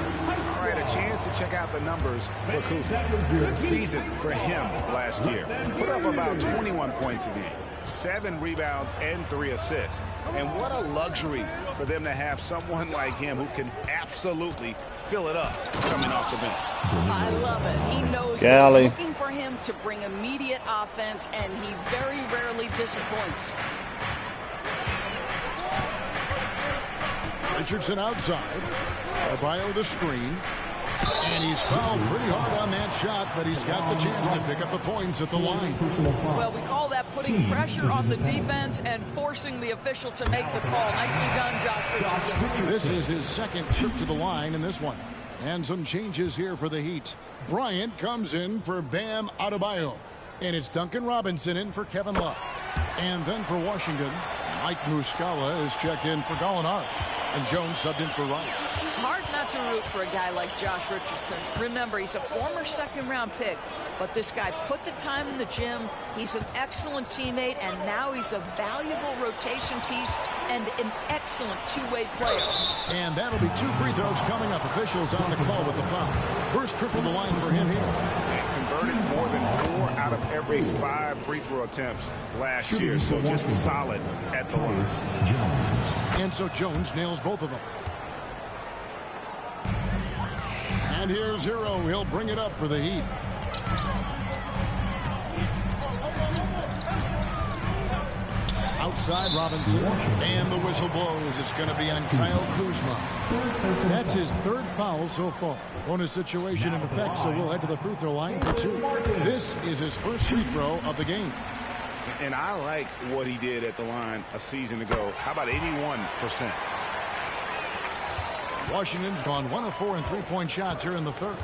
All right, a chance to check out the numbers for Kuzma. Good season for him last year. Put up about 21 points a game, 7 rebounds, and 3 assists. And what a luxury for them to have someone like him who can absolutely fill it up coming off the bench. I love it. He knows Gally. they're looking for him to bring immediate offense, and he very rarely disappoints. Richardson outside. Adebayo the screen. And he's fouled pretty hard on that shot, but he's got the chance to pick up the points at the line. Well, we call that putting pressure on the defense and forcing the official to make the call. Nicely done, Josh Richardson. This is his second trip to the line in this one. And some changes here for the Heat. Bryant comes in for Bam Adebayo. And it's Duncan Robinson in for Kevin Love. And then for Washington, Mike Muscala is checked in for Gallinari. And Jones subbed in for Wright. Hard not to root for a guy like Josh Richardson. Remember, he's a former second-round pick, but this guy put the time in the gym. He's an excellent teammate, and now he's a valuable rotation piece and an excellent two-way player. And that'll be 2 free throws coming up. Officials on the call with the foul. First trip to the line for him here. And converted more than 4 out of every 5 free throw attempts last year, so just solid at the line. And so Jones nails both of them. And here's Hero. He'll bring it up for the Heat. Outside Robinson. And the whistle blows. It's going to be on Kyle Kuzma. That's his 3rd foul so far. Bonus situation in effect, so we'll head to the free throw line for 2. This is his first free throw of the game. And I like what he did at the line a season ago. How about 81%? Washington's gone 1 of 4 in three-point shots here in the 3rd.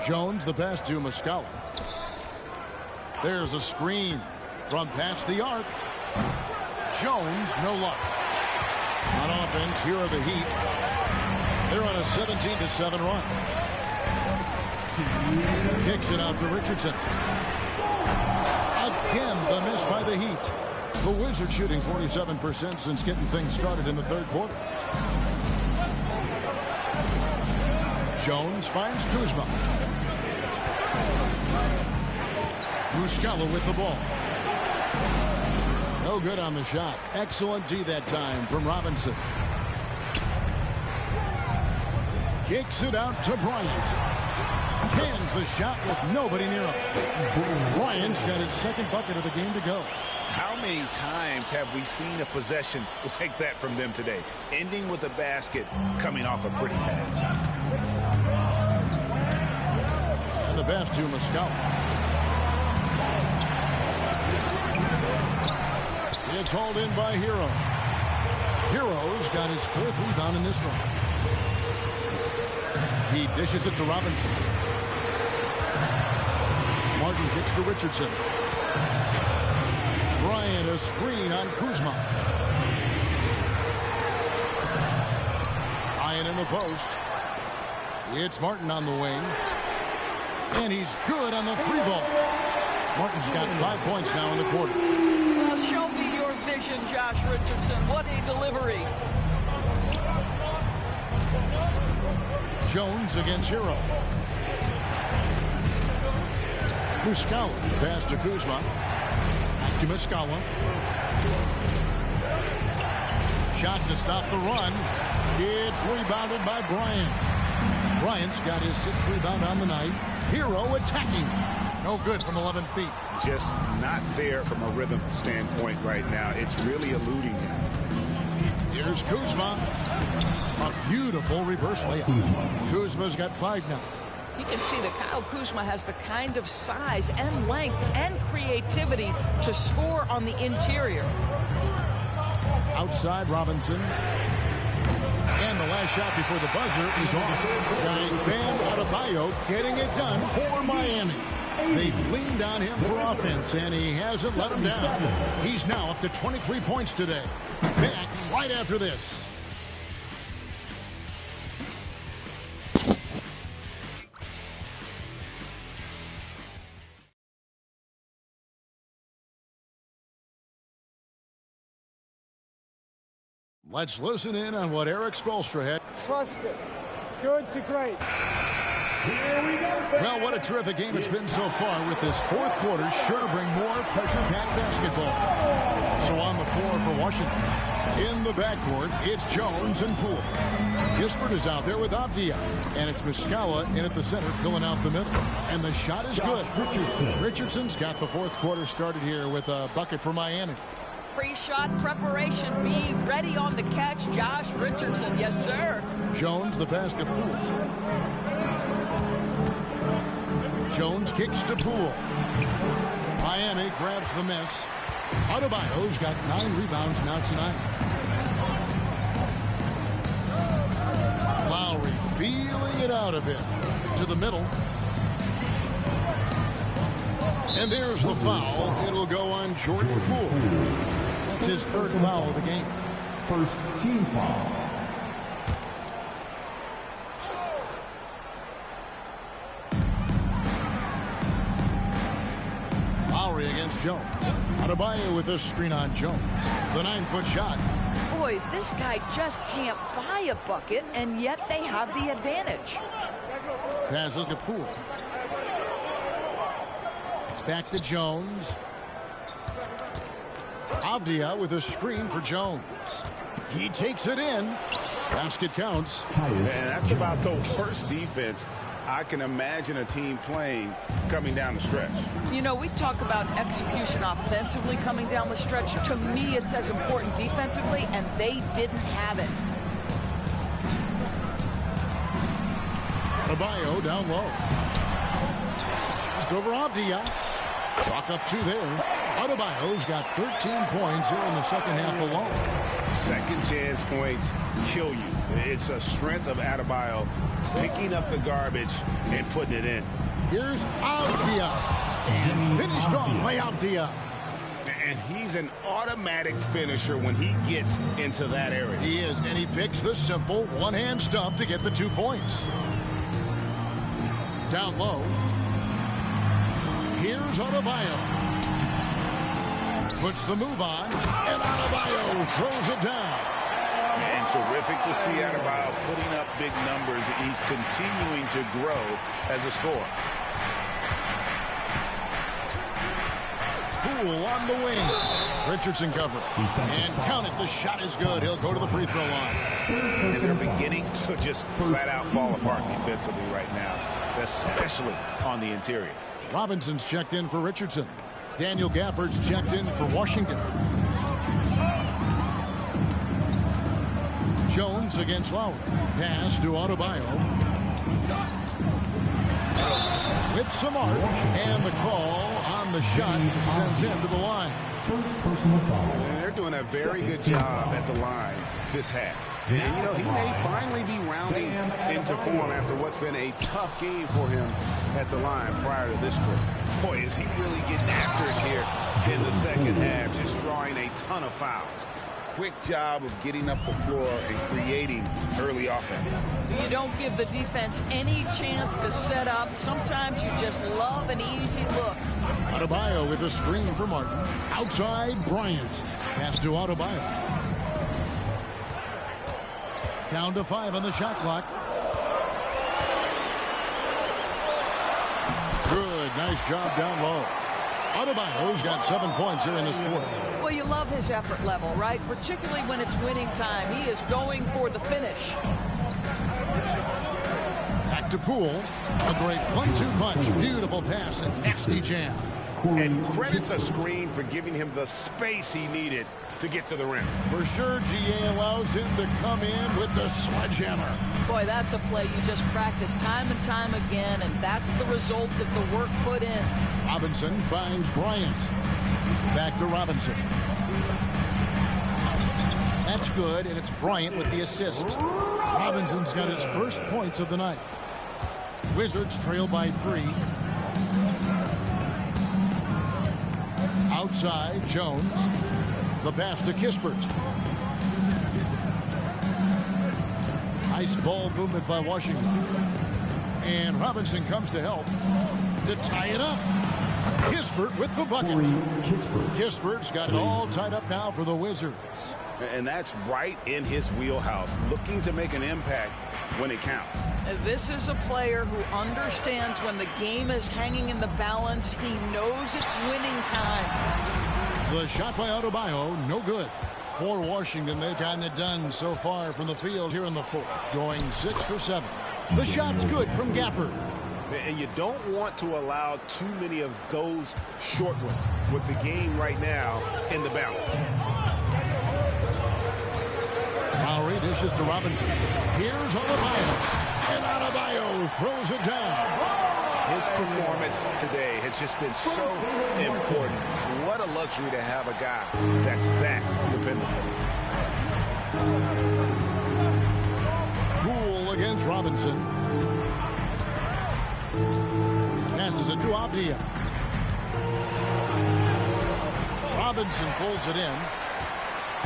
Jones, the pass to Muscala. There's a screen from past the arc. Jones, no luck. On offense, here are the Heat. They're on a 17-7 run. Kicks it out to Richardson. Again, the miss by the Heat. The Wizards shooting 47% since getting things started in the 3rd quarter. Jones finds Kuzma. Muscala with the ball. No good on the shot. Excellent D that time from Robinson. Kicks it out to Bryant. Cans the shot with nobody near him. Bryant's got his 2nd bucket of the game to go. How many times have we seen a possession like that from them today? Ending with a basket, coming off a pretty pass. And the pass to Muscala. It's hauled in by Hero. Hero's got his 4th rebound in this one. He dishes it to Robinson. Martin kicks to Richardson. Bryant a screen on Kuzma. Bryant in the post. It's Martin on the wing. And he's good on the 3-ball. Martin's got 5 points now in the quarter. Well, show me your vision, Josh Richardson. What a delivery. Jones against Hero. Muscala pass to Kuzma. Back to Muscala. Shot to stop the run. It's rebounded by Bryant. Bryant's got his 6th rebound on the night. Hero attacking. No good from 11 feet. Just not there from a rhythm standpoint right now. It's really eluding him. Here's Kuzma. A beautiful reverse layup. Kuzma's got 5 now. You can see that Kyle Kuzma has the kind of size and length and creativity to score on the interior. Outside Robinson. And the last shot before the buzzer is off. Guys, Bam Adebayo getting it done for Miami. They've leaned on him for offense, and he hasn't let them down. He's now up to 23 points today. Back right after this. Let's listen in on what Eric Spoelstra had. Trust it. Good to great. Here we go. Well, what a terrific game it's been so far, with this 4th quarter sure to bring more pressure-packed basketball. So on the floor for Washington, in the backcourt, it's Jones and Poole. Kispert is out there with Avdia, and it's Muscala in at the center filling out the middle. And the shot is good. Richardson's got the 4th quarter started here with a bucket for Miami. Pre-shot preparation. Be ready on the catch, Josh Richardson. Yes, sir. Jones, the pass to Poole. Jones kicks to Poole. Miami grabs the miss. Adebayo's got 9 rebounds now tonight. Lowry feeling it out a bit. To the middle. And there's the foul. It'll go on Jordan Poole. That's his 3rd foul of the game. First team foul. Lowry against Jones. Adebayo with a screen on Jones. The 9-foot shot. Boy, this guy just can't buy a bucket, and yet they have the advantage. Passes to Poole. Back to Jones. Avdia with a screen for Jones. He takes it in. Basket counts. Man, that's about the worst defense I can imagine a team playing coming down the stretch. You know, we talk about execution offensively coming down the stretch. To me, it's as important defensively, and they didn't have it. Adebayo down low. Shots over Avdia. Chalk up 2 there. Adebayo's got 13 points here in the second half alone. Second chance points kill you. It's a strength of Adebayo picking up the garbage and putting it in. Here's Avdia. And finished off by Avdia. And he's an automatic finisher when he gets into that area. He is, and he picks the simple one-hand stuff to get the 2 points. Down low. Here's Adebayo. Puts the move on, and Adebayo throws it down. And terrific to see Adebayo putting up big numbers. He's continuing to grow as a scorer. Poole on the wing. Richardson covered. And count it, the shot is good. He'll go to the free throw line. And they're beginning to just flat out fall apart defensively right now, especially on the interior. Robinson's checked in for Richardson. Daniel Gafford's checked in for Washington. Jones against Lowry. Pass to Adebayo. With some art, and the call on the shot that sends him to the line. First personal foul. And they're doing a very good job at the line this half. And, you know, he may finally be rounding into form after what's been a tough game for him at the line prior to this trip. Boy, is he really getting after it here in the second half, just drawing a ton of fouls. quick job of getting up the floor and creating early offense. You don't give the defense any chance to set up. Sometimes you just love an easy look. Adebayo with a screen for Martin. Outside, Bryant. Pass to Adebayo. Down to 5 on the shot clock. Good, nice job down low. Adebayo's got 7 points here in this quarter. Well, you love his effort level, right? Particularly when it's winning time. He is going for the finish. Back to Poole. A great 1-2 punch. Beautiful pass and nasty jam. And credit the screen for giving him the space he needed to get to the rim. For sure, GA allows him to come in with the sledgehammer. Boy, that's a play you just practice time and time again, and that's the result of the work put in. Robinson finds Bryant. Back to Robinson. That's good, and it's Bryant with the assist. Robinson's got his first points of the night. Wizards trail by 3. Outside, Jones. The pass to Kispert. Nice ball movement by Washington. And Robinson comes to help to tie it up. Kispert with the bucket. Kispert's got it all tied up now for the Wizards. And that's right in his wheelhouse, looking to make an impact when it counts. This is a player who understands when the game is hanging in the balance. He knows it's winning time. The shot by Adebayo, no good. For Washington, they've gotten it done so far from the field here in the fourth, going 6 for 7. The shot's good from Gafford. And you don't want to allow too many of those short ones with the game right now in the balance. Lowry dishes to Robinson. Here's Adebayo. And Adebayo throws it down. His performance today has just been so important. What a luxury to have a guy that's that dependable. Poole against Robinson. Passes it to Avdia. Robinson pulls it in.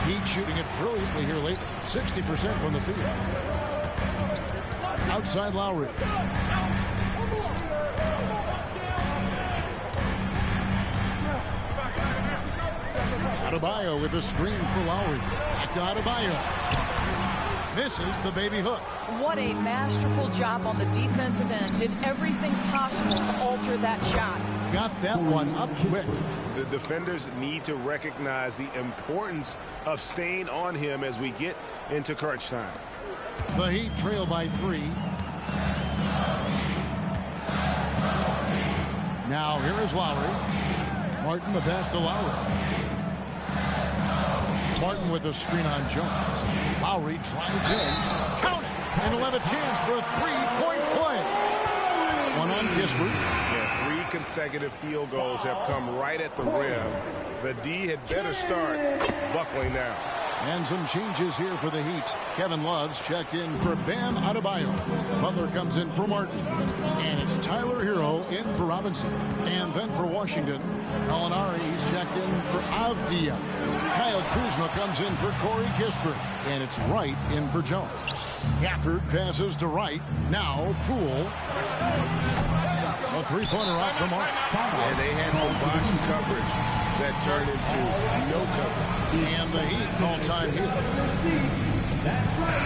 Heat shooting it brilliantly here lately. 60% from the field. Outside Lowry. Adebayo with a screen for Lowry. Back to Adebayo. Misses the baby hook. What a masterful job on the defensive end. Did everything possible to alter that shot. Got that one up quick. The defenders need to recognize the importance of staying on him as we get into crunch time. The Heat trail by 3. Now here is Lowry. Martin the pass to Lowry. Martin with a screen on Jones. Lowry drives in. Count it! And he'll have a chance for a 3-point play. One on Kispert. Yeah, 3 consecutive field goals have come right at the rim. The D had better start buckling now. And some changes here for the Heat. Kevin Love's checked in for Bam Adebayo. Butler comes in for Martin. And it's Tyler Hero in for Robinson. And then for Washington, Gallinari's checked in for Avdia. Kyle Kuzma comes in for Corey Kispert. And it's Wright in for Jones. Gafford passes to Wright. Now Poole. A 3-pointer off the mark. And they had some botched coverage that turned into no coverage. And the Heat all-time hit.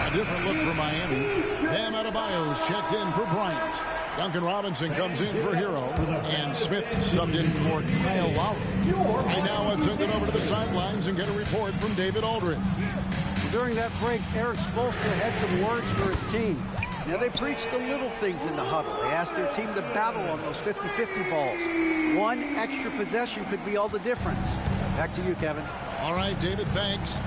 A different look for Miami. Bam Adebayo's checked in for Bryant. Duncan Robinson comes in for Hero. And Smith subbed in for Kyle Lowry. Right now, let's send it over to the sidelines and get a report from David Aldridge. During that break, Eric Spoelstra had some words for his team. Now, they preached the little things in the huddle. They asked their team to battle on those 50-50 balls. One extra possession could be all the difference. Back to you, Kevin. All right, David, thanks.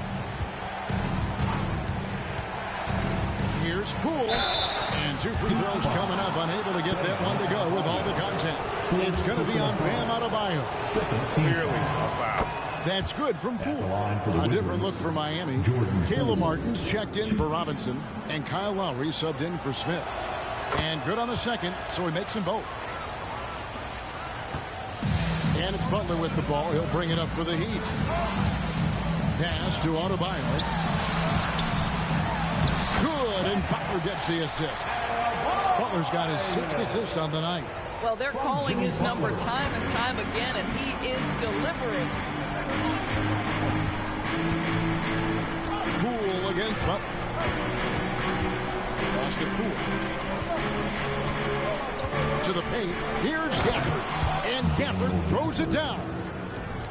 Here's Poole. And 2 free throws coming up. Unable to get that one to go with all the contact. It's going to be on Bam Adebayo. Clearly a foul. That's good from Poole. A different look for Miami. Caleb Martin's checked in for Robinson. And Kyle Lowry subbed in for Smith. And good on the second, so he makes them both. And it's Butler with the ball. He'll bring it up for the Heat. Pass to Adebayo. Good, and Butler gets the assist. Butler's got his 6th assist on the night. Well, they're calling his number time and time again, and he is delivering. Poole against Butler. Basket Poole. To the paint. Here's Gafford. And Gafford throws it down.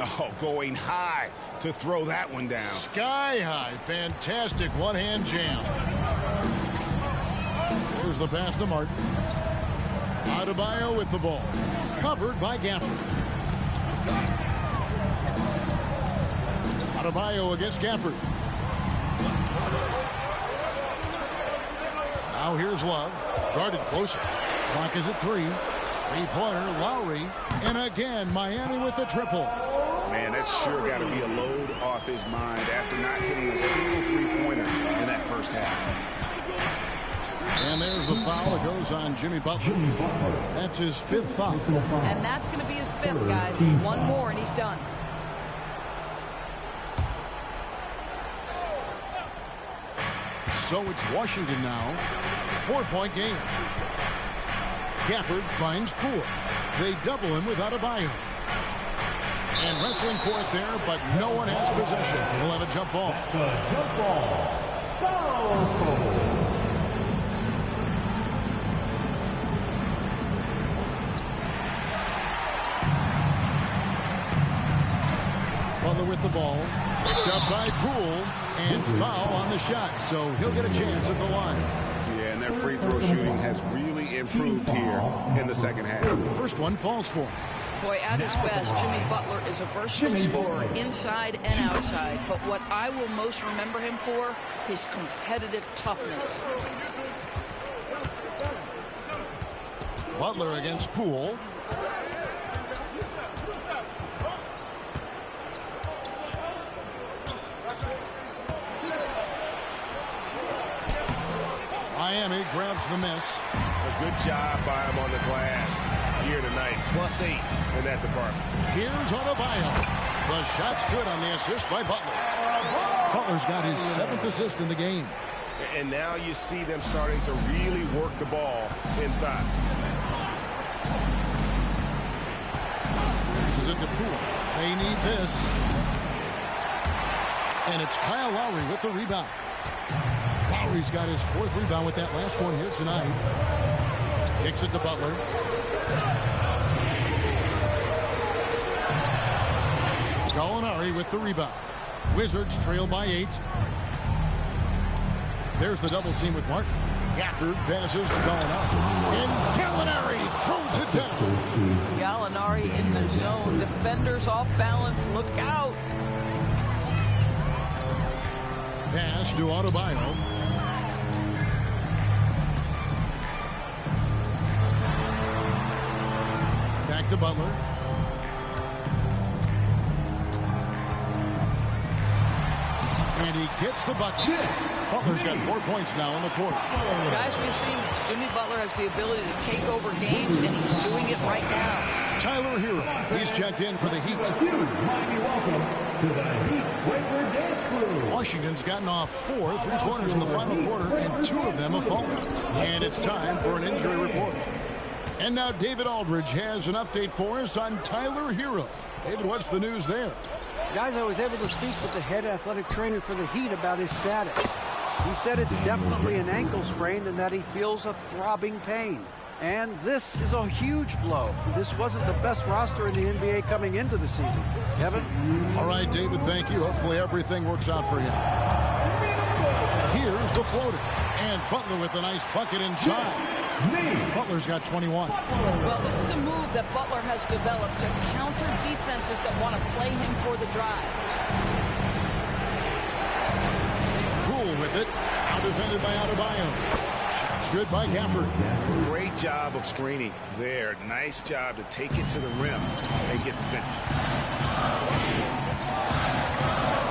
Oh, going high to throw that one down. Sky high. Fantastic one-hand jam. Here's the pass to Martin. Adebayo with the ball. Covered by Gafford. Adebayo against Gafford. Now here's Love. Guarded closer. Clock is at 3. Three-pointer, Lowry. And again, Miami with the triple. Man, that's sure got to be a load off his mind after not hitting a single three-pointer in that first half. And there's a foul that goes on Jimmy Butler. That's his 5th foul. And that's going to be his 5th, guys. One more, and he's done. So it's Washington now. 4-point game. Gafford finds Poole. They double him with Adebayo. And wrestling for it there, but no one has possession. We'll have a jump ball. Jump ball. Foul. Butler with the ball. Picked up by Poole. And foul on the shot. So he'll get a chance at the line. Yeah, and their free throw shooting has really improved here in the second half. First one falls for him. Boy, at his best, Jimmy Butler is a versatile scorer inside and outside. But what I will most remember him for, his competitive toughness. Butler against Poole. Miami grabs the miss. A good job by him on the glass here tonight. +8 in that department. Here's Adebayo. The shot's good on the assist by Butler. Butler's got his 7th assist in the game. And now you see them starting to really work the ball inside. This is into Poole. They need this. And it's Kyle Lowry with the rebound. Lowry's got his 4th rebound with that last one here tonight. Kicks it to Butler. Gallinari with the rebound. Wizards trail by 8. There's the double team with Martin. Gafford passes to Gallinari. And Gallinari throws it down. Gallinari in the zone. Defenders off balance. Look out. Pass to Adebayo. Back to Butler. And he gets the bucket. Butler's got 4 points now in the quarter. Guys, we've seen this. Jimmy Butler has the ability to take over games, and he's doing it right now. Tyler Hero. He's checked in for the Heat. Welcome to the Heat Breaker Dance Crew. Washington's gotten off 4 3-pointers in the final quarter, and 2 of them have fallen. And it's time for an injury report. And now David Aldridge has an update for us on Tyler Hero. David, what's the news there? Guys, I was able to speak with the head athletic trainer for the Heat about his status. He said it's definitely an ankle sprain and that he feels a throbbing pain. And this is a huge blow. This wasn't the best roster in the NBA coming into the season. Kevin? All right, David, thank you. Hopefully everything works out for him. Here's the floater. And Butler with a nice bucket inside. Butler's got 21. Well, this is a move that Butler has developed to counter defenses that want to play him for the drive. Poole with it. Now defended by Adebayo. Shot's good by Gafford. Great job of screening there. Nice job to take it to the rim and get the finish.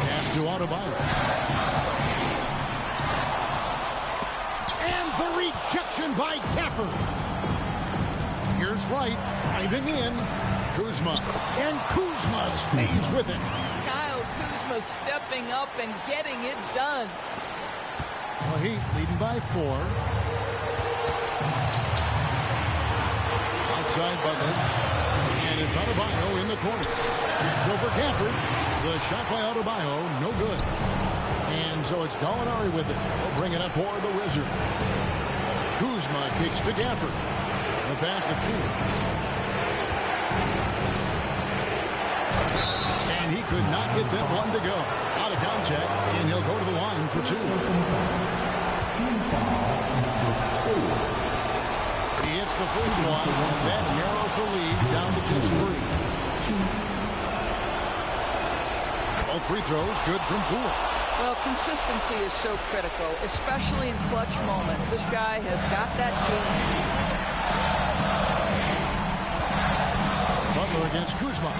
Pass to Adebayo. And the rejection by Gafford. Here's Wright driving in. Kuzma. And Kuzma stays with it. Kyle Kuzma Kuzma stepping up and getting it done. Well, Heat leading by 4. Outside Butler. And it's Adebayo in the corner. Shoots over Gafford. The shot by Adebayo, no good. And so it's Gallinari with it. They'll bring it up for the Wizards. Kuzma kicks to Gafford. The pass to Poole. And he could not get that one to go. Out of contact, and he'll go to the line for 2. He hits the first one, and that narrows the lead down to just 3. All free throws good from Poole. Well, consistency is so critical, especially in clutch moments. This guy has got that gene. Butler against Kuzma.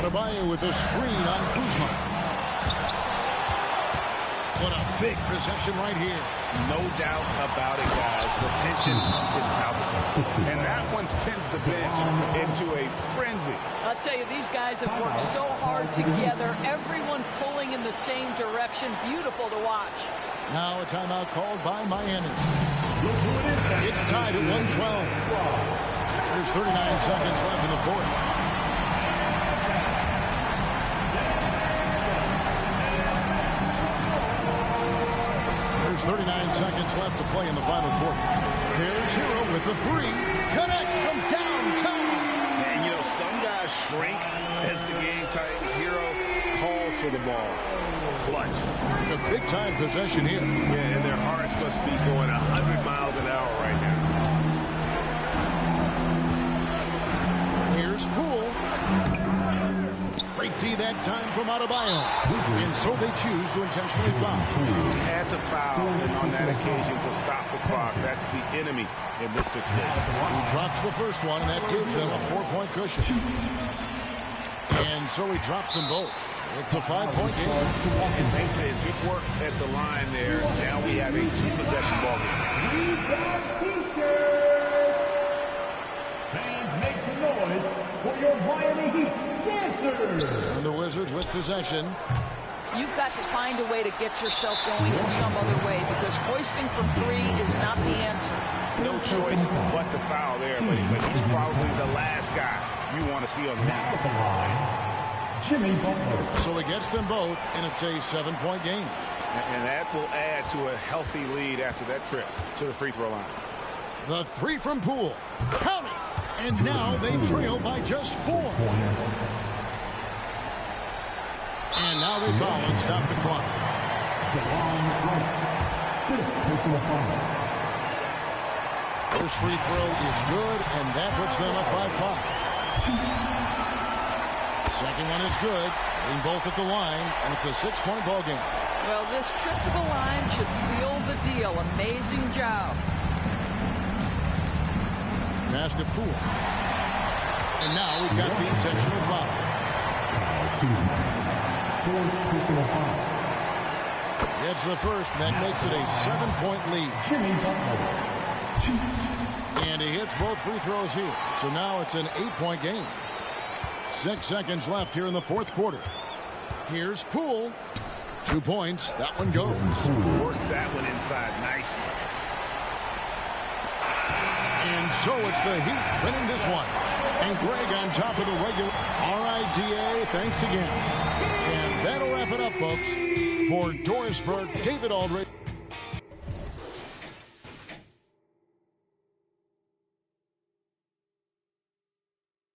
Adebayo with the screen on Kuzma. What a big possession right here. No doubt about it, guys. The tension is palpable. And that one sends the bench into a frenzy. I'll tell you, these guys have worked so hard together. Everyone pulling in the same direction. Beautiful to watch. Now a timeout called by Miami. It's tied at 112. There's 39 seconds left in the fourth. There's 39 seconds left to play in the final quarter. Here's Hero with the 3. Connects from downtown. And, you know, some guys shrink as the game tightens. Hero calls for the ball. Clutch. A big-time possession here. Yeah, and their hearts must be going 100 miles an hour right now. Here's Poole. Great D that time from Adebayo. And so they choose to intentionally foul. He had to foul, and on that occasion to stop the clock. That's the enemy in this situation. He drops the first one, and that gives them a 4-point cushion. And so he drops them both. It's a 5-point game. And thanks to his good work at the line there, now we have a 2-possession ball game. We got T-shirts. Fans, make some noise for your Miami Heat dancers. And the Wizards with possession. You've got to find a way to get yourself going in some other way, because hoisting from 3 is not the answer. No choice but to foul there, but he's probably the last guy you want to see on the line. Jimmy Butler. So he gets them both, and it's a 7-point game. And that will add to a healthy lead after that trip to the free throw line. The 3 from Poole. Count it! And now they trail by just 4. And now they foul and stop the clock. First free throw is good, and that puts them up by 5. Second one is good. Hitting both at the line, and it's a 6-point ball game. Well, this trip to the line should seal the deal. Amazing job. Pass to Poole. And now we've got the intentional foul. Gets the first, and that makes it a 7-point lead. And he hits both free throws here. So now it's an 8-point game. 6 seconds left here in the fourth quarter. Here's Poole. 2 points. That one goes. Worked that one inside nicely. And so it's the Heat winning this one. And Greg on top of the regular. All right, DA, thanks again. And that'll wrap it up, folks. For Doris Burke, David Aldridge.